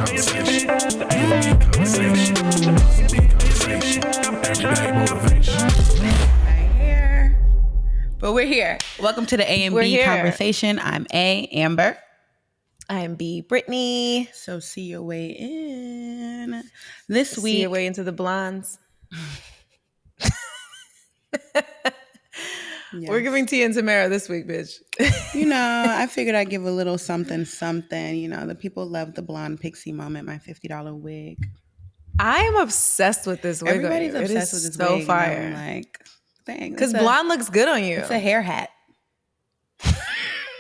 conversation. Everyday motivation. Right here. But we're here. Welcome to the A and We're B here. conversation. I'm A, Amber. I'm B, Brittany. So see your way in. This See week, your way into the blondes. yes. We're giving tea and Tamara this week, bitch. You know, I figured I'd give a little something. You know, the people love the blonde pixie moment, my $50 wig. I am obsessed with this wig. Everybody's on you. obsessed it with is this so wig. fire. And I'm like, dang. Because blonde looks good on you. It's a hair hat.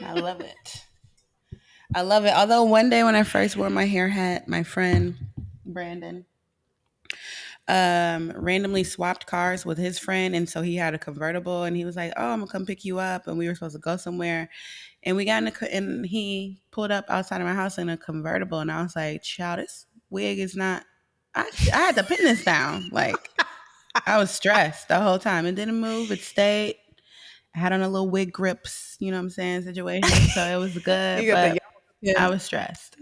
I love it. I love it. Although one day when I first wore my hair hat, my friend Brandon randomly swapped cars with his friend, and so he had a convertible, and he was like, "Oh, I'm gonna come pick you up," and we were supposed to go somewhere, and we got and he pulled up outside of my house in a convertible, and I was like, "Child, this wig is not." I had to pin this down. Like I was stressed the whole time. It didn't move. It stayed. I had on a little wig grips, you know what I'm saying, situation. So it was good, but I was stressed.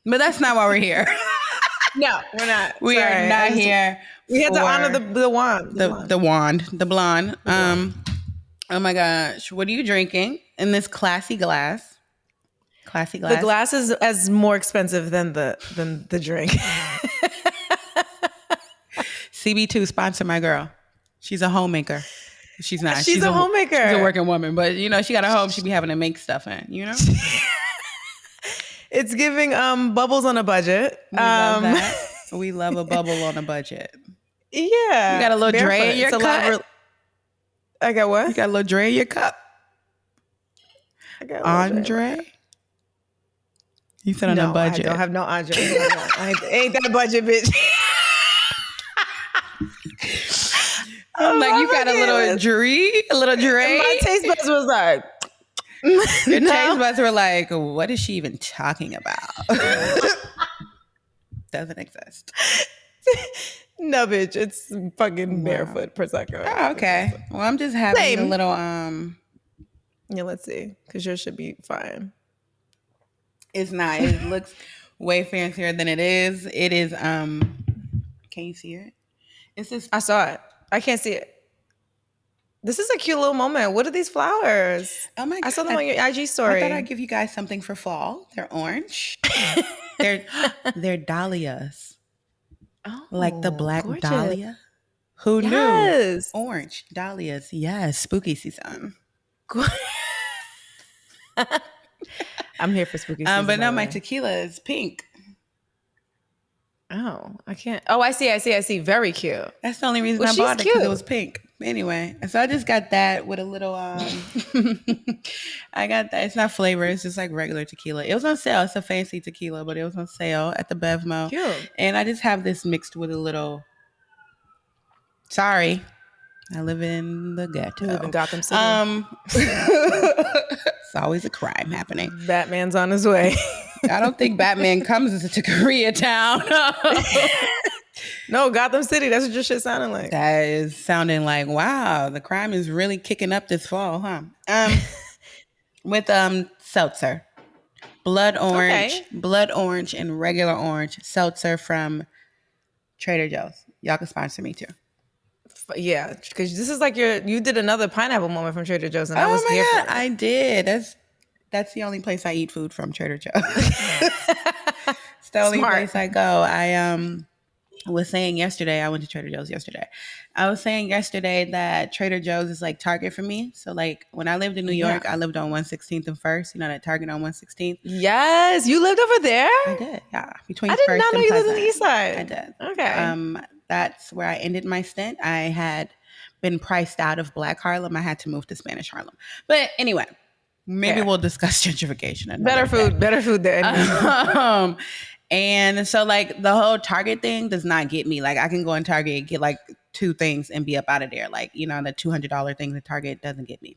But that's not why we're here. No, we're not. We are not here. We had to honor the wand. The wand, the blonde. Oh my gosh. What are you drinking in this classy glass? Classy glass. The glass is as more expensive than the drink. CB2 sponsor my girl. She's a homemaker. She's not. She's a homemaker. She's a working woman, but you know, she got a home. She be having to make stuff in, you know? It's giving bubbles on a budget. We love that. We love a bubble on a budget. Yeah. You got a little Dre in your cup? I got what? You got a little Dre in your cup? I got Andre? You said on a budget. I don't have no Andre. Ain't that budget, bitch. Like you got a little Dre? My taste buds was like... Your taste buds were like, what is she even talking about? Doesn't exist. No, bitch. It's fucking barefoot Prosecco. Oh, okay. Well, I'm just having a little Yeah, let's see. Because yours should be fine. It's not. It looks way fancier than it is. It is can you see it? It's this. I saw it. I can't see it. This is a cute little moment. What are these flowers? Oh my God. I saw them on your IG story. I thought I'd give you guys something for fall. They're orange. they're dahlias. Oh, like the black gorgeous. dahlia. Who knew? Orange dahlias. Yes, spooky season. I'm here for spooky season. But no, my tequila is pink. Oh, I can't. Oh, I see. Very cute. That's the only reason I bought it, because it was pink. Anyway, so I just got that with a little I got that. It's not flavor, it's just like regular tequila. It was on sale. It's a fancy tequila, but it was on sale at the Bevmo. Cute. And I just have this mixed with a little. Sorry, I live in the ghetto. You live in Gotham City. It's always a crime happening. Batman's on his way. I don't think Batman comes to Koreatown. No, Gotham City. That's what your shit sounding like. That is sounding like, wow, the crime is really kicking up this fall, huh? With seltzer. Blood orange and regular orange seltzer from Trader Joe's. Y'all can sponsor me too. Yeah, because this is like you did another pineapple moment from Trader Joe's, and I was here for it. I did. That's the only place I eat food from, Trader Joe's. It's the only place I go. I was saying yesterday, I went to Trader Joe's yesterday. I was saying yesterday that Trader Joe's is like Target for me. So like when I lived in New York, I lived on 116th and 1st. You know that Target on 116th? Yes, you lived over there? I did, yeah. Between I did First not know and you lived on Pleasant. the east side. I did. Okay. That's where I ended my stint. I had been priced out of Black Harlem. I had to move to Spanish Harlem. But anyway, maybe we'll discuss gentrification. Better food there. And so like the whole Target thing does not get me. Like I can go in Target and get like 2 things and be up out of there. Like, you know, the $200 thing at Target doesn't get me.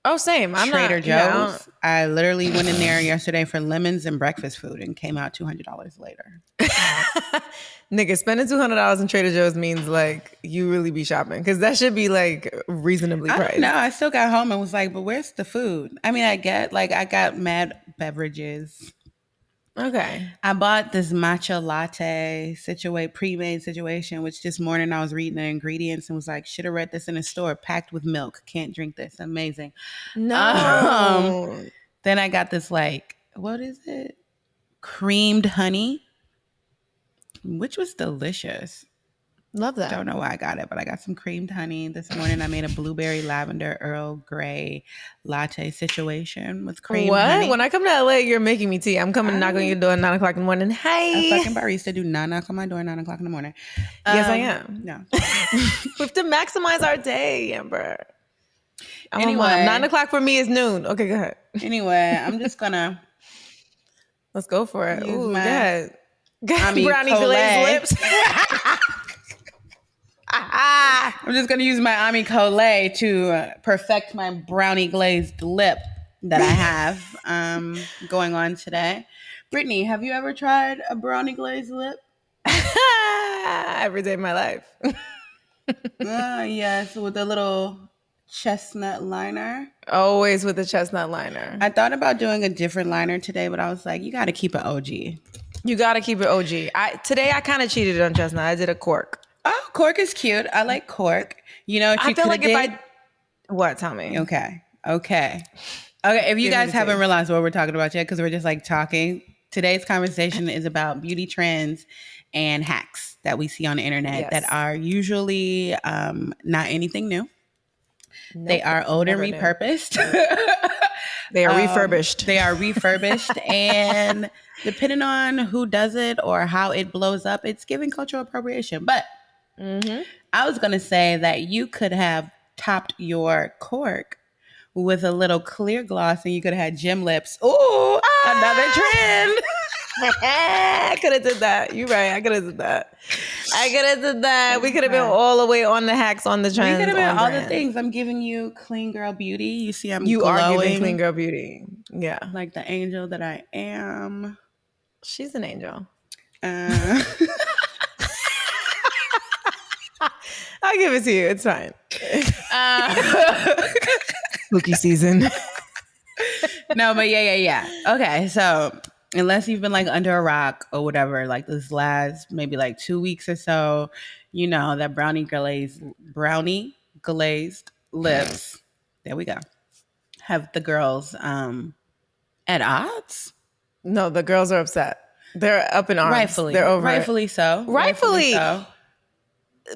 Oh, same. I'm Trader not, Joe's. I literally went in there yesterday for lemons and breakfast food and came out $200 later. Nigga, spending $200 in Trader Joe's means like you really be shopping, because that should be like reasonably priced. No, I still got home and was like, but where's the food? I mean, I got mad beverages. Okay. I bought this matcha latte pre-made situation, which this morning I was reading the ingredients and was like, should have read this in a store, packed with milk. Can't drink this. Amazing. Um, No. then I got this like, what is it? Creamed honey, which was delicious. Love Don't that. know why I got it, but I got some creamed honey. This morning I made a blueberry lavender Earl Grey latte situation with creamed What? When honey. I come to LA, you're making me tea. I'm coming knocking on your I, door at 9 o'clock in the morning. a Hi. fucking barista do not knock on my door at 9 o'clock in the morning. Yes, I am. No. We have to maximize our day, Amber. I'm a mom. Anyway, 9 o'clock for me is noon. Okay, go ahead. I'm just gonna Let's go for it. use Ooh, go my ahead. Go ahead, Ami Brownie Glazed Colay. Lips. I'm just gonna use my Ami Colay to perfect my brownie glazed lip that I have going on today. Brittany, have you ever tried a brownie glazed lip? Every day of my life. Yes, with a little chestnut liner. Always with the chestnut liner. I thought about doing a different liner today, but I was like, you got to keep it OG. You got to keep it OG. Today I kind of cheated on chestnut. I did a cork. Oh, cork is cute. I like cork. You know what I you feel could like have if did? what? Tell me. Okay. If you Give me guys the haven't tea. realized what we're talking about yet, because we're just like talking, today's conversation is about beauty trends and hacks that we see on the internet that Yes. are usually not anything new. They Nope. are old and Never knew. repurposed. They are refurbished. They are refurbished, and depending on who does it or how it blows up, it's giving cultural appropriation. But I was going to say that you could have topped your cork with a little clear gloss and you could have had gym lips. Ooh, another trend. I could have did that. You're right. I could have did that. We could have been all the way on the hacks, on the We trends, could have been on all the brand. things. I'm giving you clean girl beauty. You see, I'm You are giving glowing clean girl beauty. Yeah. like the angel that I am. She's an angel. Uh, I'll give it to you. It's fine. Spooky season. no, but yeah. Okay, so unless you've been like under a rock or whatever, like this last maybe like 2 weeks or so, you know that brownie glazed lips. There we go. Have the girls at odds? No, the girls are upset. They're up in arms. They're over it. Rightfully so. Rightfully. So.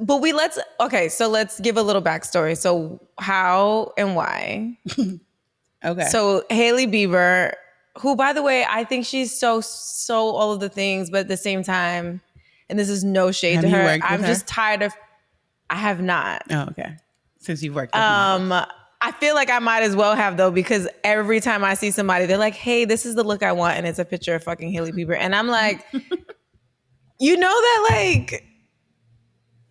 But let's give a little backstory. So how and why? Okay. So Hailey Bieber, who by the way, I think she's so all of the things, but at the same time, and this is no shade Have to you her, worked with I'm her? just tired of. I have not. Oh, okay. Since you've worked with models. I feel like I might as well have though, because every time I see somebody, they're like, "Hey, this is the look I want," and it's a picture of fucking Hailey Bieber, and I'm like, you know that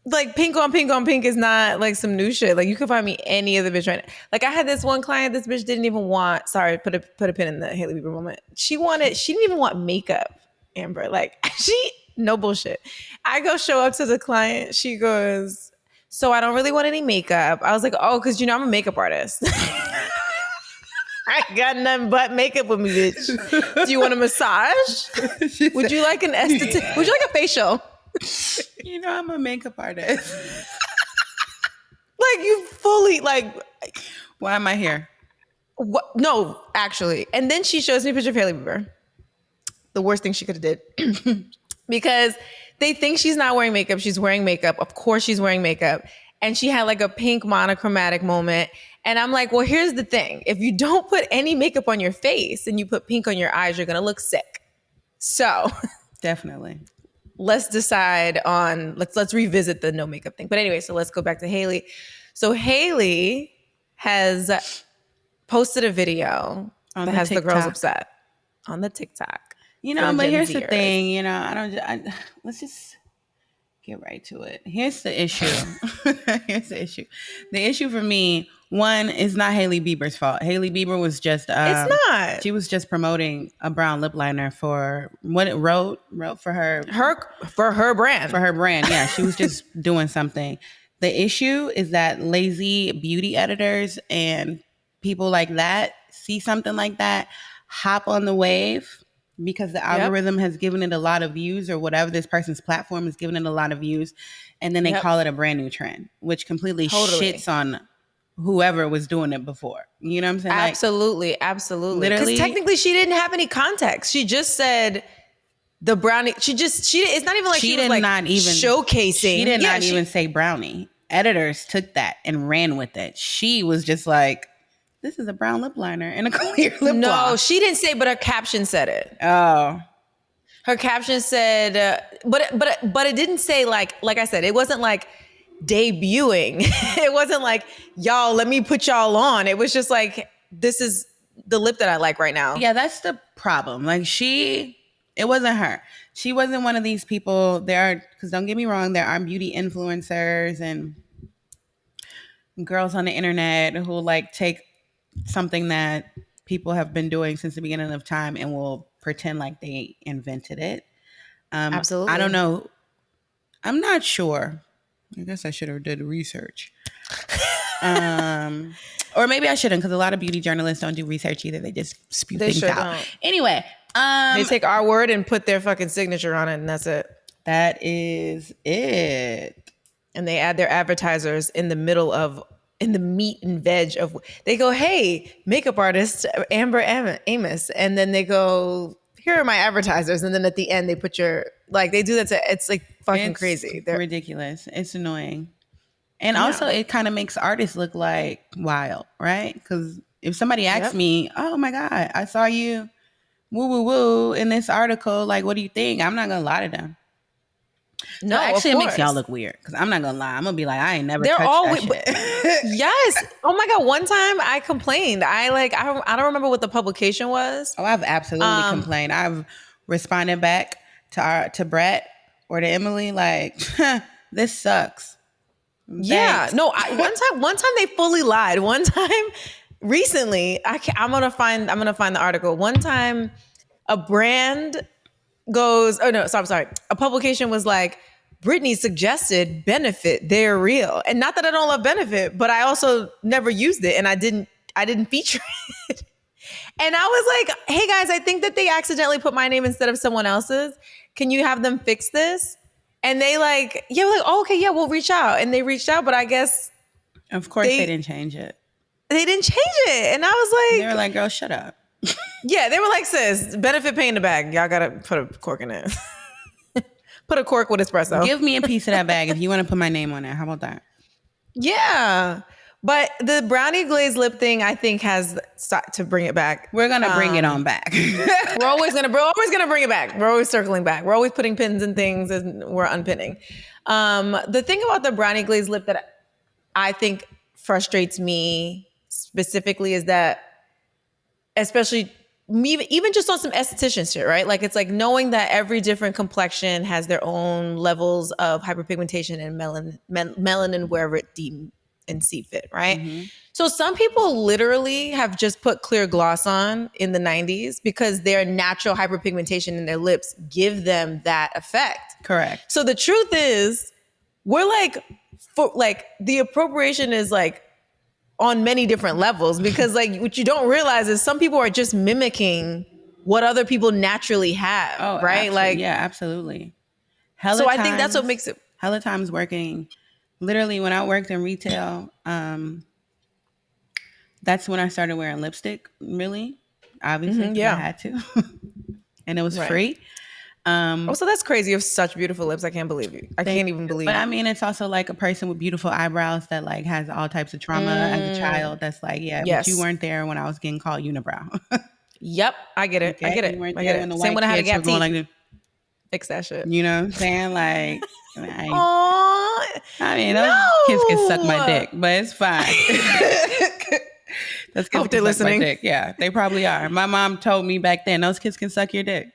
like pink on pink is not like some new shit. Like you could find me any other bitch right now. Like I had this one client, this bitch didn't even want. Sorry, put a pin in the Hailey Bieber moment. She didn't even want makeup, Amber. Like no bullshit. I go show up to the client. She goes, "So I don't really want any makeup." I was like, "Oh, because I'm a makeup artist." I got nothing but makeup with me, bitch. Do you want a massage? Would you like an esthetician? Would you like a facial? You know, I'm a makeup artist. Like you fully like. Why am I here? What? No, actually. And then she shows me a picture of Hailey Bieber. The worst thing she could have did. Because they think she's not wearing makeup. She's wearing makeup. Of course she's wearing makeup. And she had like a pink monochromatic moment. And I'm like, well, here's the thing. If you don't put any makeup on your face and you put pink on your eyes, you're going to look sick. So Definitely. let's decide on, let's revisit the no makeup thing. But anyway, so let's go back to Hailey. So Hailey has posted a video that has the girls upset on the TikTok. You know, but here's the thing, you know, let's just get right to it. Here's the issue. The issue for me, one, is not Hailey Bieber's fault. Hailey Bieber was just it's not. She was just promoting a brown lip liner for what it wrote for her brand. For her brand. Yeah, she was just doing something. The issue is that lazy beauty editors and people like that see something like that, hop on the wave because the Yep. algorithm has given it a lot of views, or whatever, this person's platform has given it a lot of views, and then they Yep. call it a brand new trend, which completely Totally. shits on whoever was doing it before. You know what I'm saying? Like, Absolutely. Absolutely. Because literally, technically she didn't have any context. She just said the brownie. It's not even like she she was did like not even she showcasing. did Yeah. not even say brownie. Editors took that and ran with it. She was just like, this is a brown lip liner and a clear lip No, gloss. she didn't say, but her caption said it. Oh, Her caption said, but it didn't say like I said, it wasn't like debuting. It wasn't like, y'all, let me put y'all on. It was just like, this is the lip that I like right now. yeah, that's the problem. Like, it wasn't her. She wasn't one of these people. Because don't get me wrong, there are beauty influencers and girls on the internet who like take something that people have been doing since the beginning of time and will pretend like they invented it. I don't Absolutely. know. I'm not sure. I guess I should have did research. Or maybe I shouldn't, because a lot of beauty journalists don't do research either. They just spew They things sure out. don't. Anyway, They take our word and put their fucking signature on it, and that's it. that is it. And they add their advertisers in the meat and veg of, they go, hey, makeup artist Amber Amos, and then they go, here are my advertisers, and then at the end they put your, like, they do that to, it's like fucking It's crazy. They're, ridiculous. It's annoying. And yeah. also, it kind of makes artists look like wild, right? Because if somebody asks Yep. me, oh my God, I saw you woo woo woo in this article, like, what do you think? I'm not going to lie to them. So No, of actually, it makes y'all course. look weird, because I'm not going to lie. I'm going to be like, I ain't never They're touched all that shit. yes. Oh my god, one time I complained. I don't remember what the publication was. Oh, I've absolutely complained. I've responded back to Brett or to Emily like, this sucks. Yeah, Thanks. no. One time they fully lied. One time, recently, I'm gonna find the article. One time, a brand goes, oh no, so I'm sorry. A publication was like, Britney suggested Benefit. They're real, and not that I don't love Benefit, but I also never used it, and I didn't feature it. And I was like, hey guys, I think that they accidentally put my name instead of someone else's. Can you have them fix this? And they like, yeah, we're like, oh, okay, yeah, we'll reach out. And they reached out, but I guess Of course, they they didn't change it. they didn't change it. And I They was were like, like, girl, shut up. yeah, they were like, sis, Benefit pay in the bag. Y'all gotta put a cork in it. Put a cork with espresso. Give me a piece of that bag if you want to put my name on it. How about that? Yeah. But the brownie glazed lip thing, I think, has to bring it back. We're gonna bring it on back. We're always gonna bring it back. We're always circling back. We're always putting pins in things and we're unpinning. The thing about the brownie glazed lip that I think frustrates me specifically is that, especially me, even just on some esthetician shit, right? Like, it's like knowing that every different complexion has their own levels of hyperpigmentation and melanin wherever it deem and see fit, right? Mm-hmm. So some people literally have just put clear gloss on in the 90s because their natural hyperpigmentation in their lips give them that effect. Correct. So the truth is, we're like, the appropriation is like on many different levels, because like what you don't realize is some people are just mimicking what other people naturally have, Oh, right? Like, yeah, absolutely. so I think that's what makes it. Hella times working. Literally, when I worked in retail, that's when I started wearing lipstick. Really, obviously, because I Yeah. had to, and it was Right. free. Oh, so that's crazy. You have such beautiful lips. I can't believe you. I can't even believe. But I mean, it's also like a person with beautiful eyebrows that like has all types of trauma as a child. That's like, yeah, but you Yes. weren't there when I was getting called unibrow. Yep. I get it. Okay? I get it. You weren't I get there it. when the Same white when I had a kids were gap going teeth. like, Fix that shit. you know what I'm saying? Like, Aww. I mean, those kids can suck my dick, but it's fine. Those kids Hope can they're suck my listening. dick. Yeah, they probably are. My mom told me back then, those kids can suck your dick.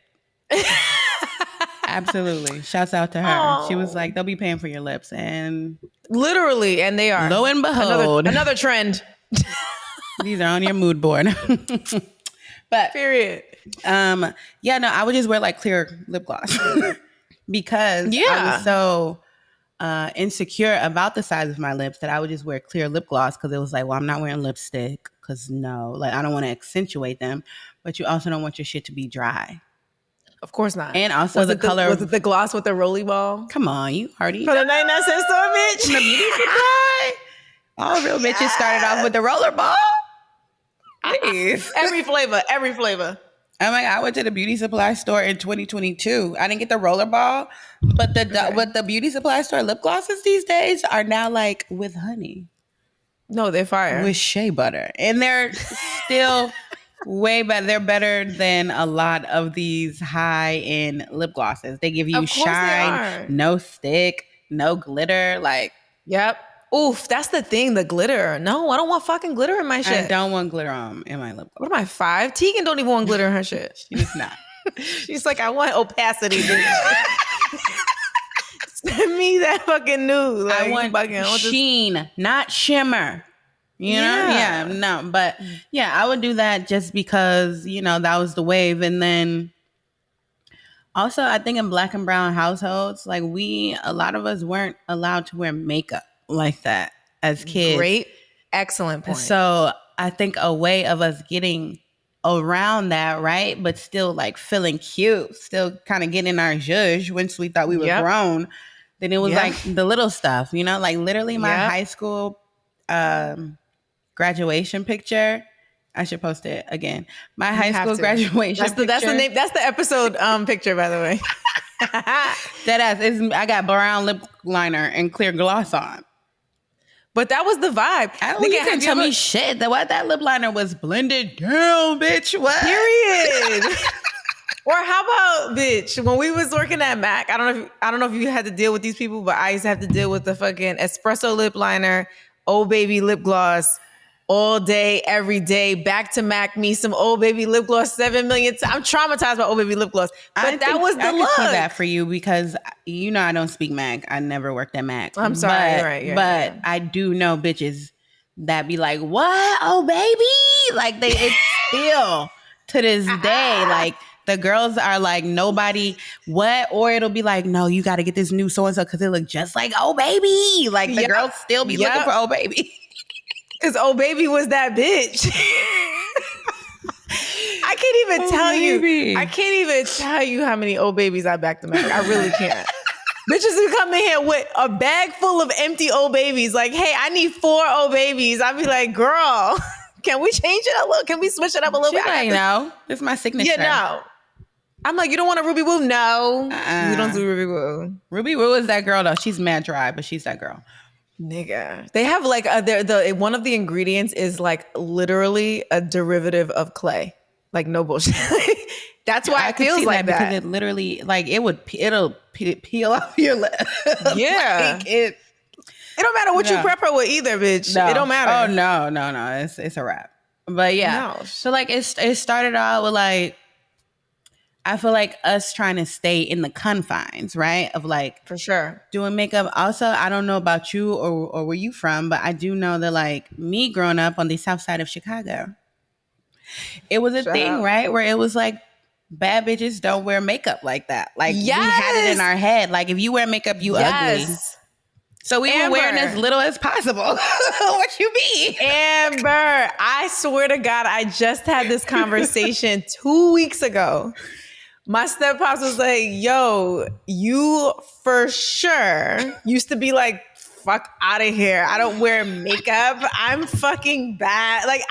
Absolutely. Shouts out to her. She was like, they'll be paying for your lips. And Literally, and they are. lo and behold, Another trend. these are on your mood board. But Period. yeah, no, I would just wear like clear lip gloss because I Yeah. was so insecure about the size of my lips that I would just wear clear lip gloss, because it was like, well, I'm not wearing lipstick because no, like I don't want to accentuate them, but you also don't want your shit to be dry. Of course not. And also the color was it the gloss with the roly ball? Come on, you already For the 99-cent store, bitch. from the beauty supply. All real bitches started off with the roller ball. Please. Every flavor. Oh my God, I went to the beauty supply store in 2022. I didn't get the roller ball, but the beauty supply store lip glosses these days are now like with honey, No, they're fire. with shea butter, and they're still way better. They're better than a lot of these high end lip glosses. They give you Of course they shine, are. no stick, no glitter. Like, Yep. Oof, that's the thing, the glitter. No, I don't want fucking glitter in my shit. I don't want glitter in my lip gloss. What am I, 5? Tegan don't even want glitter in her shit. She's not. She's like, I want opacity, bitch. Send me that fucking nude. Like, I want sheen, not shimmer. You know? Yeah, no. But yeah, I would do that just because, that was the wave. And then also, I think in black and brown households, like a lot of us weren't allowed to wear makeup like that as kids. Great. Excellent point. So I think a way of us getting around that, right? But still like feeling cute, still kind of getting our zhuzh once we thought we were grown. Then it was like the little stuff, like literally my high school graduation picture. I should post it again. My high school graduation picture. That's the name. That's the episode picture, by the way. That ass I got brown lip liner and clear gloss on. But that was the vibe. You can't tell me shit. That lip liner was blended down, bitch. What? Period. Or how about, bitch, when we was working at Mac, I don't know if you had to deal with these people, but I used to have to deal with the fucking espresso lip liner, Old Baby lip gloss, all day, every day, back to Mac, me some Old Baby lip gloss 7 million times. I'm traumatized by Old Baby lip gloss. But that was the look. I can see that for you because, I don't speak Mac. I never worked at Mac. I'm sorry. You're right. But I do know bitches that be like, what? Oh, baby? Like, it's still to this day, like, the girls are like, nobody, what? Or it'll be like, no, you got to get this new so-and-so because it look just like Oh Baby. Like, the girls still be looking for Oh Baby. Because Oh Baby was that bitch. I can't even tell you. I can't even tell you how many Old Babies I backed them at. I really can't. Bitches who come in here with a bag full of empty Old Babies. Like, hey, I need 4 Old Babies. I'd be like, girl, can we change it a little? Can we switch it up a little bit? This is my signature. Yeah, no. I'm like, you don't want a Ruby Woo? No. You don't do Ruby Woo. Ruby Woo is that girl, though. She's mad dry, but she's that girl. Nigga. They have like, one of the ingredients is like literally a derivative of clay. Like, no bullshit. That's why it feels like that. Because it literally, like, it'll peel off your lip. Yeah. Like, it don't matter what you prep her with either, bitch. No. It don't matter. Oh, no. It's a wrap. But yeah. No. So, like, it started out with, like, I feel like us trying to stay in the confines, right? Of like, for sure, doing makeup. Also, I don't know about you or where you from, but I do know that like me growing up on the south side of Chicago, it was a thing, right? Where it was like bad bitches don't wear makeup like that. Like we had it in our head. Like if you wear makeup, you ugly. So we were wearing as little as possible. What you mean? Amber, I swear to God, I just had this conversation 2 weeks ago. My step-pops was like, yo, you for sure used to be like, fuck out of here. I don't wear makeup. I'm fucking bad. Like,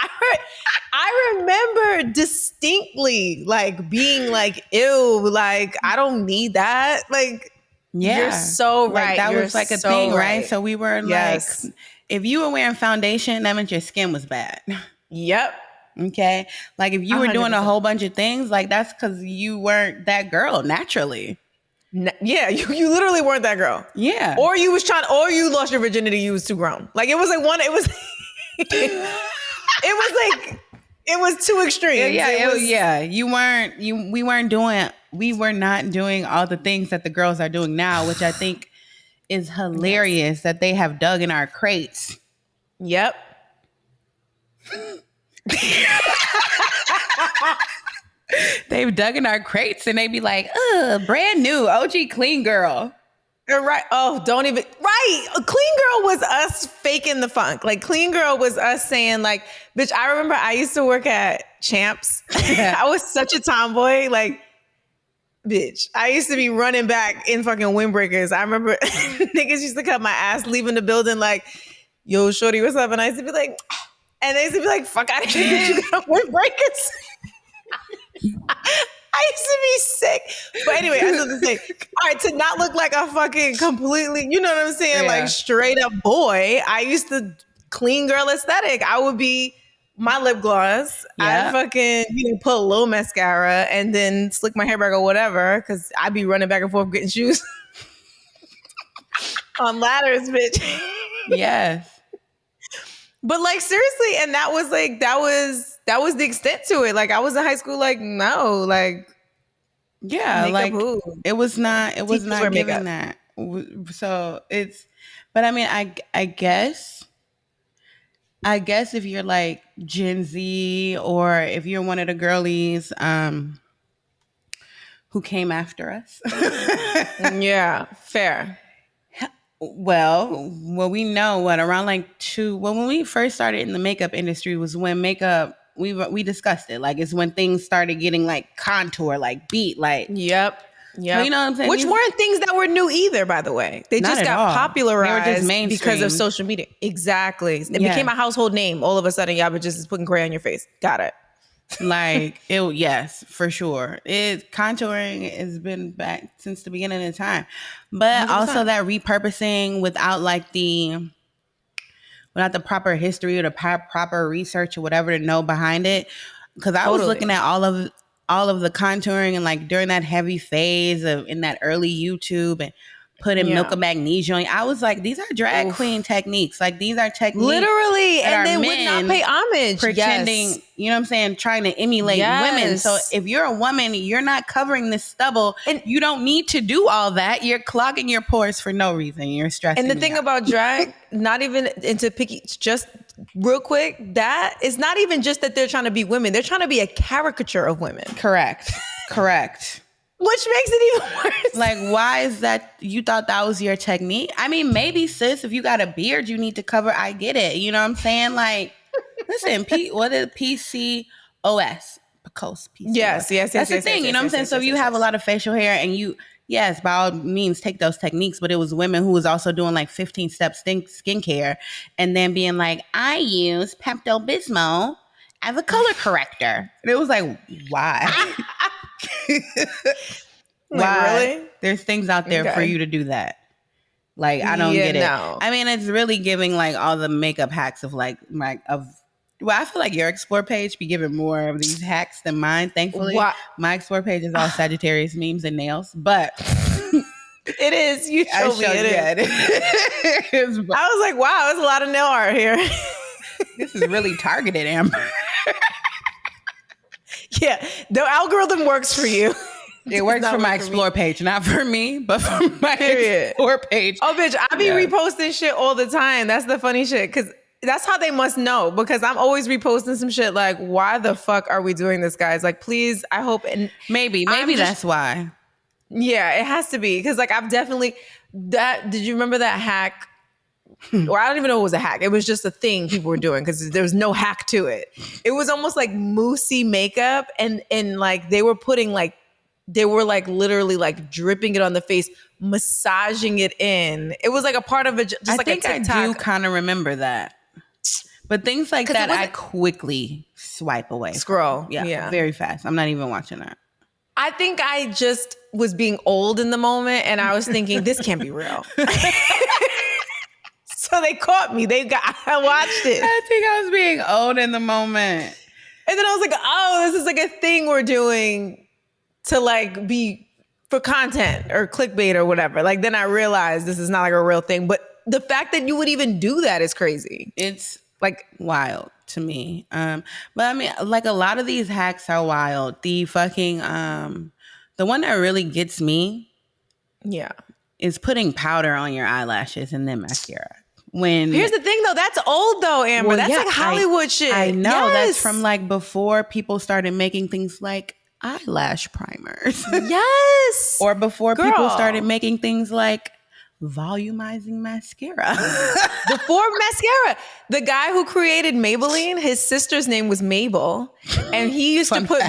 I remember distinctly like being like, ew, like, I don't need that. Like, you're so right. Like, that was like a thing, right? So we were like, if you were wearing foundation, that meant your skin was bad. Yep. Okay. Like if you were 100%. Doing a whole bunch of things, like that's because you weren't that girl naturally. Yeah, you literally weren't that girl. Yeah. Or you lost your virginity, you was too grown. Like it was like it was too extreme. Yeah. We were not doing all the things that the girls are doing now, which I think is hilarious that they have dug in our crates. Yep. They've dug in our crates and they be like, brand new OG clean girl. Right. Oh, don't even. Right. Clean girl was us faking the funk. Like clean girl was us saying like, bitch, I remember I used to work at Champs. I was such a tomboy. Like Bitch, I used to be running back in fucking windbreakers. I remember niggas used to cut my ass leaving the building like, yo, shorty, what's up? And I used to be like, and they used to be like, fuck out of here, bitch, you got windbreakers. I used to be sick. But anyway, I was going to say, all right, to not look like a fucking completely, you know what I'm saying? Yeah. Like straight up boy, I used to clean girl aesthetic. I would be my lip gloss. Yeah. I'd fucking, put a little mascara and then slick my hair back or whatever. Cause I'd be running back and forth getting shoes on ladders, bitch. Yes. But like seriously, and that was the extent to it. Like I was in high school, like no, like yeah, like who? it was not Teachers wear giving makeup. that. So it's, but I mean, I guess if you're like Gen Z or if you're one of the girlies who came after us. Yeah, fair. Well, we know what around like when we first started in the makeup industry was when makeup we discussed it. Like it's when things started getting like contour, like beat, like Yep. Yeah, so you know what I'm saying? Which weren't things that were new either, by the way. They Not just at got all. popularized They were just because of mainstreamed. social media. Exactly. It Yeah. became a household name. All of a sudden, y'all just putting gray on your face. Got it. Like it, yes, for sure. Contouring has been back since the beginning of time, but 100%. also that repurposing without the proper history or the proper research or whatever to know behind it. Because I was looking at all of the contouring and like during that heavy phase of in that early YouTube and putting milk of magnesia on. I was like, these are drag queen techniques. Like these are techniques. Literally. And they would men not pay homage. pretending, Yes. you know what I'm saying, trying to emulate women. So if you're a woman, you're not covering this stubble. And you don't need to do all that. You're clogging your pores for no reason. You're stressing. And the thing about drag, not even into picky, just real quick, that is not even just that they're trying to be women. They're trying to be a caricature of women. Correct. Which makes it even worse. Like, why is that? You thought that was your technique? I mean, maybe, sis, if you got a beard, you need to cover. I get it. You know what I'm saying? Like, listen, what is PCOS? PCOS. Yes. That's the thing. You know what I'm saying? So if you have a lot of facial hair and yes, by all means, take those techniques. But it was women who was also doing like 15-step skincare and then being like, I use Pepto-Bismol as a color corrector. And it was like, why? Why? Really? There's things out there for you to do that. Like, I don't get it. No. I mean, it's really giving like all the makeup hacks of well, I feel like your explore page be giving more of these hacks than mine. Thankfully, my explore page is all Sagittarius memes and nails, but it is. You showed me it is. I was like, wow, there's a lot of nail art here. This is really targeted, Amber. Yeah, the algorithm works for you. It works for my explore page, not for me, but for my explore page. Oh, bitch, I be reposting shit all the time. That's the funny shit, because that's how they must know, because I'm always reposting some shit like, why the fuck are we doing this, guys? Like, please, I hope. And maybe that's why. Yeah, it has to be, because like I've definitely did you remember that hack? Or I don't even know it was a hack. It was just a thing people were doing because there was no hack to it. It was almost like moussey makeup, and like they were literally like dripping it on the face, massaging it in. It was like a part of it. Just like think I do kind of remember that. But things like that, I quickly swipe away. Scroll. Yeah, very fast. I'm not even watching that. I think I just was being old in the moment, and I was thinking, this can't be real. So they caught me. I watched it. I think I was being old in the moment. And then I was like, oh, this is like a thing we're doing to like be for content or clickbait or whatever. Like then I realized this is not like a real thing. But the fact that you would even do that is crazy. It's like wild to me. But I mean, like a lot of these hacks are wild. The fucking the one that really gets me, is putting powder on your eyelashes and then mascara. Here's the thing though, that's old though, Amber. Well, that's like Hollywood shit. I know. That's from like before people started making things like eyelash primers. Yes. Or before people started making things like volumizing mascara. Before mascara. The guy who created Maybelline, his sister's name was Mabel. And he used to put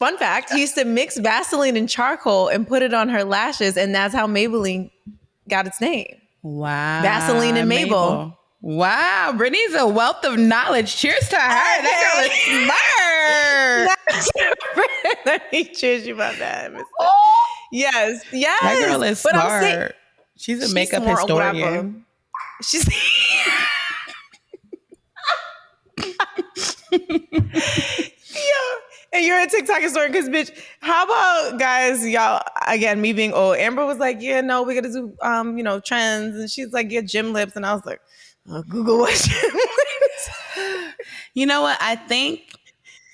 Fun fact, he used to mix Vaseline and charcoal and put it on her lashes, and that's how Maybelline got its name. Vaseline Wow, and Mabel. Wow, Brittany's a wealth of knowledge. Cheers to her. That girl is smart. Let me cheers you about that. Oh, Yes, yes. that girl is but smart. I'm saying, She's a she's makeup smart, historian. whatever. She's yeah. And you're a TikTok historian because, bitch, how about guys, y'all, again, me being old, Amber was like, yeah, no, we got to do, trends. And she's like, yeah, gym lips. And I was like, Google what gym lips. You know what? I think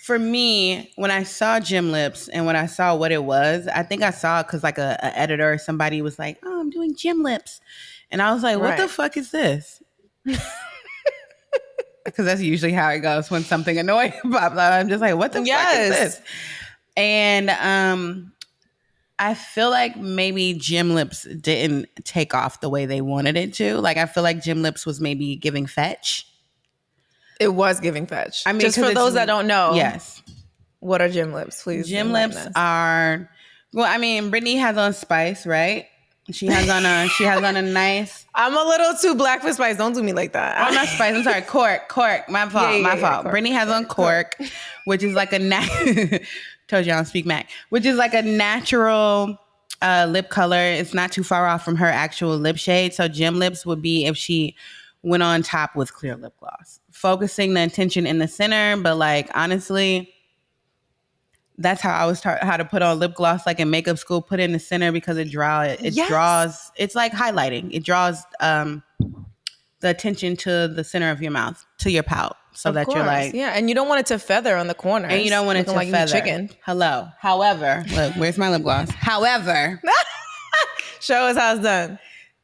for me, when I saw gym lips and when I saw what it was, I think I saw it because like a editor or somebody was like, oh, I'm doing gym lips. And I was like, what the fuck is this? Because that's usually how it goes when something annoying pops up. I'm just like, what the fuck is this? And I feel like maybe gym lips didn't take off the way they wanted it to. Like, I feel like gym lips was maybe giving fetch. It was giving fetch. I mean, just for those that don't know. Yes. What are gym lips? Please. Gym lips are, well, I mean, Brittany has on Spice, right? She has on a nice. I'm a little too black for Spice. Don't do me like that. I'm not Spice. I'm sorry. Cork. My fault. My fault. Cork. Brittany has on Cork, which is like a told you I don't speak Mac, which is like a natural lip color. It's not too far off from her actual lip shade. So gym lips would be if she went on top with clear lip gloss, focusing the attention in the center. But like, honestly, that's how I was taught how to put on lip gloss, like in makeup school. Put it in the center because it draws. It's like highlighting. It draws the attention to the center of your mouth, to your pout, so that you're like, yeah. And you don't want it to feather on the corners, and you don't want it to like feather. Chicken. Hello. However, look, where's my lip gloss? However, show us how it's done.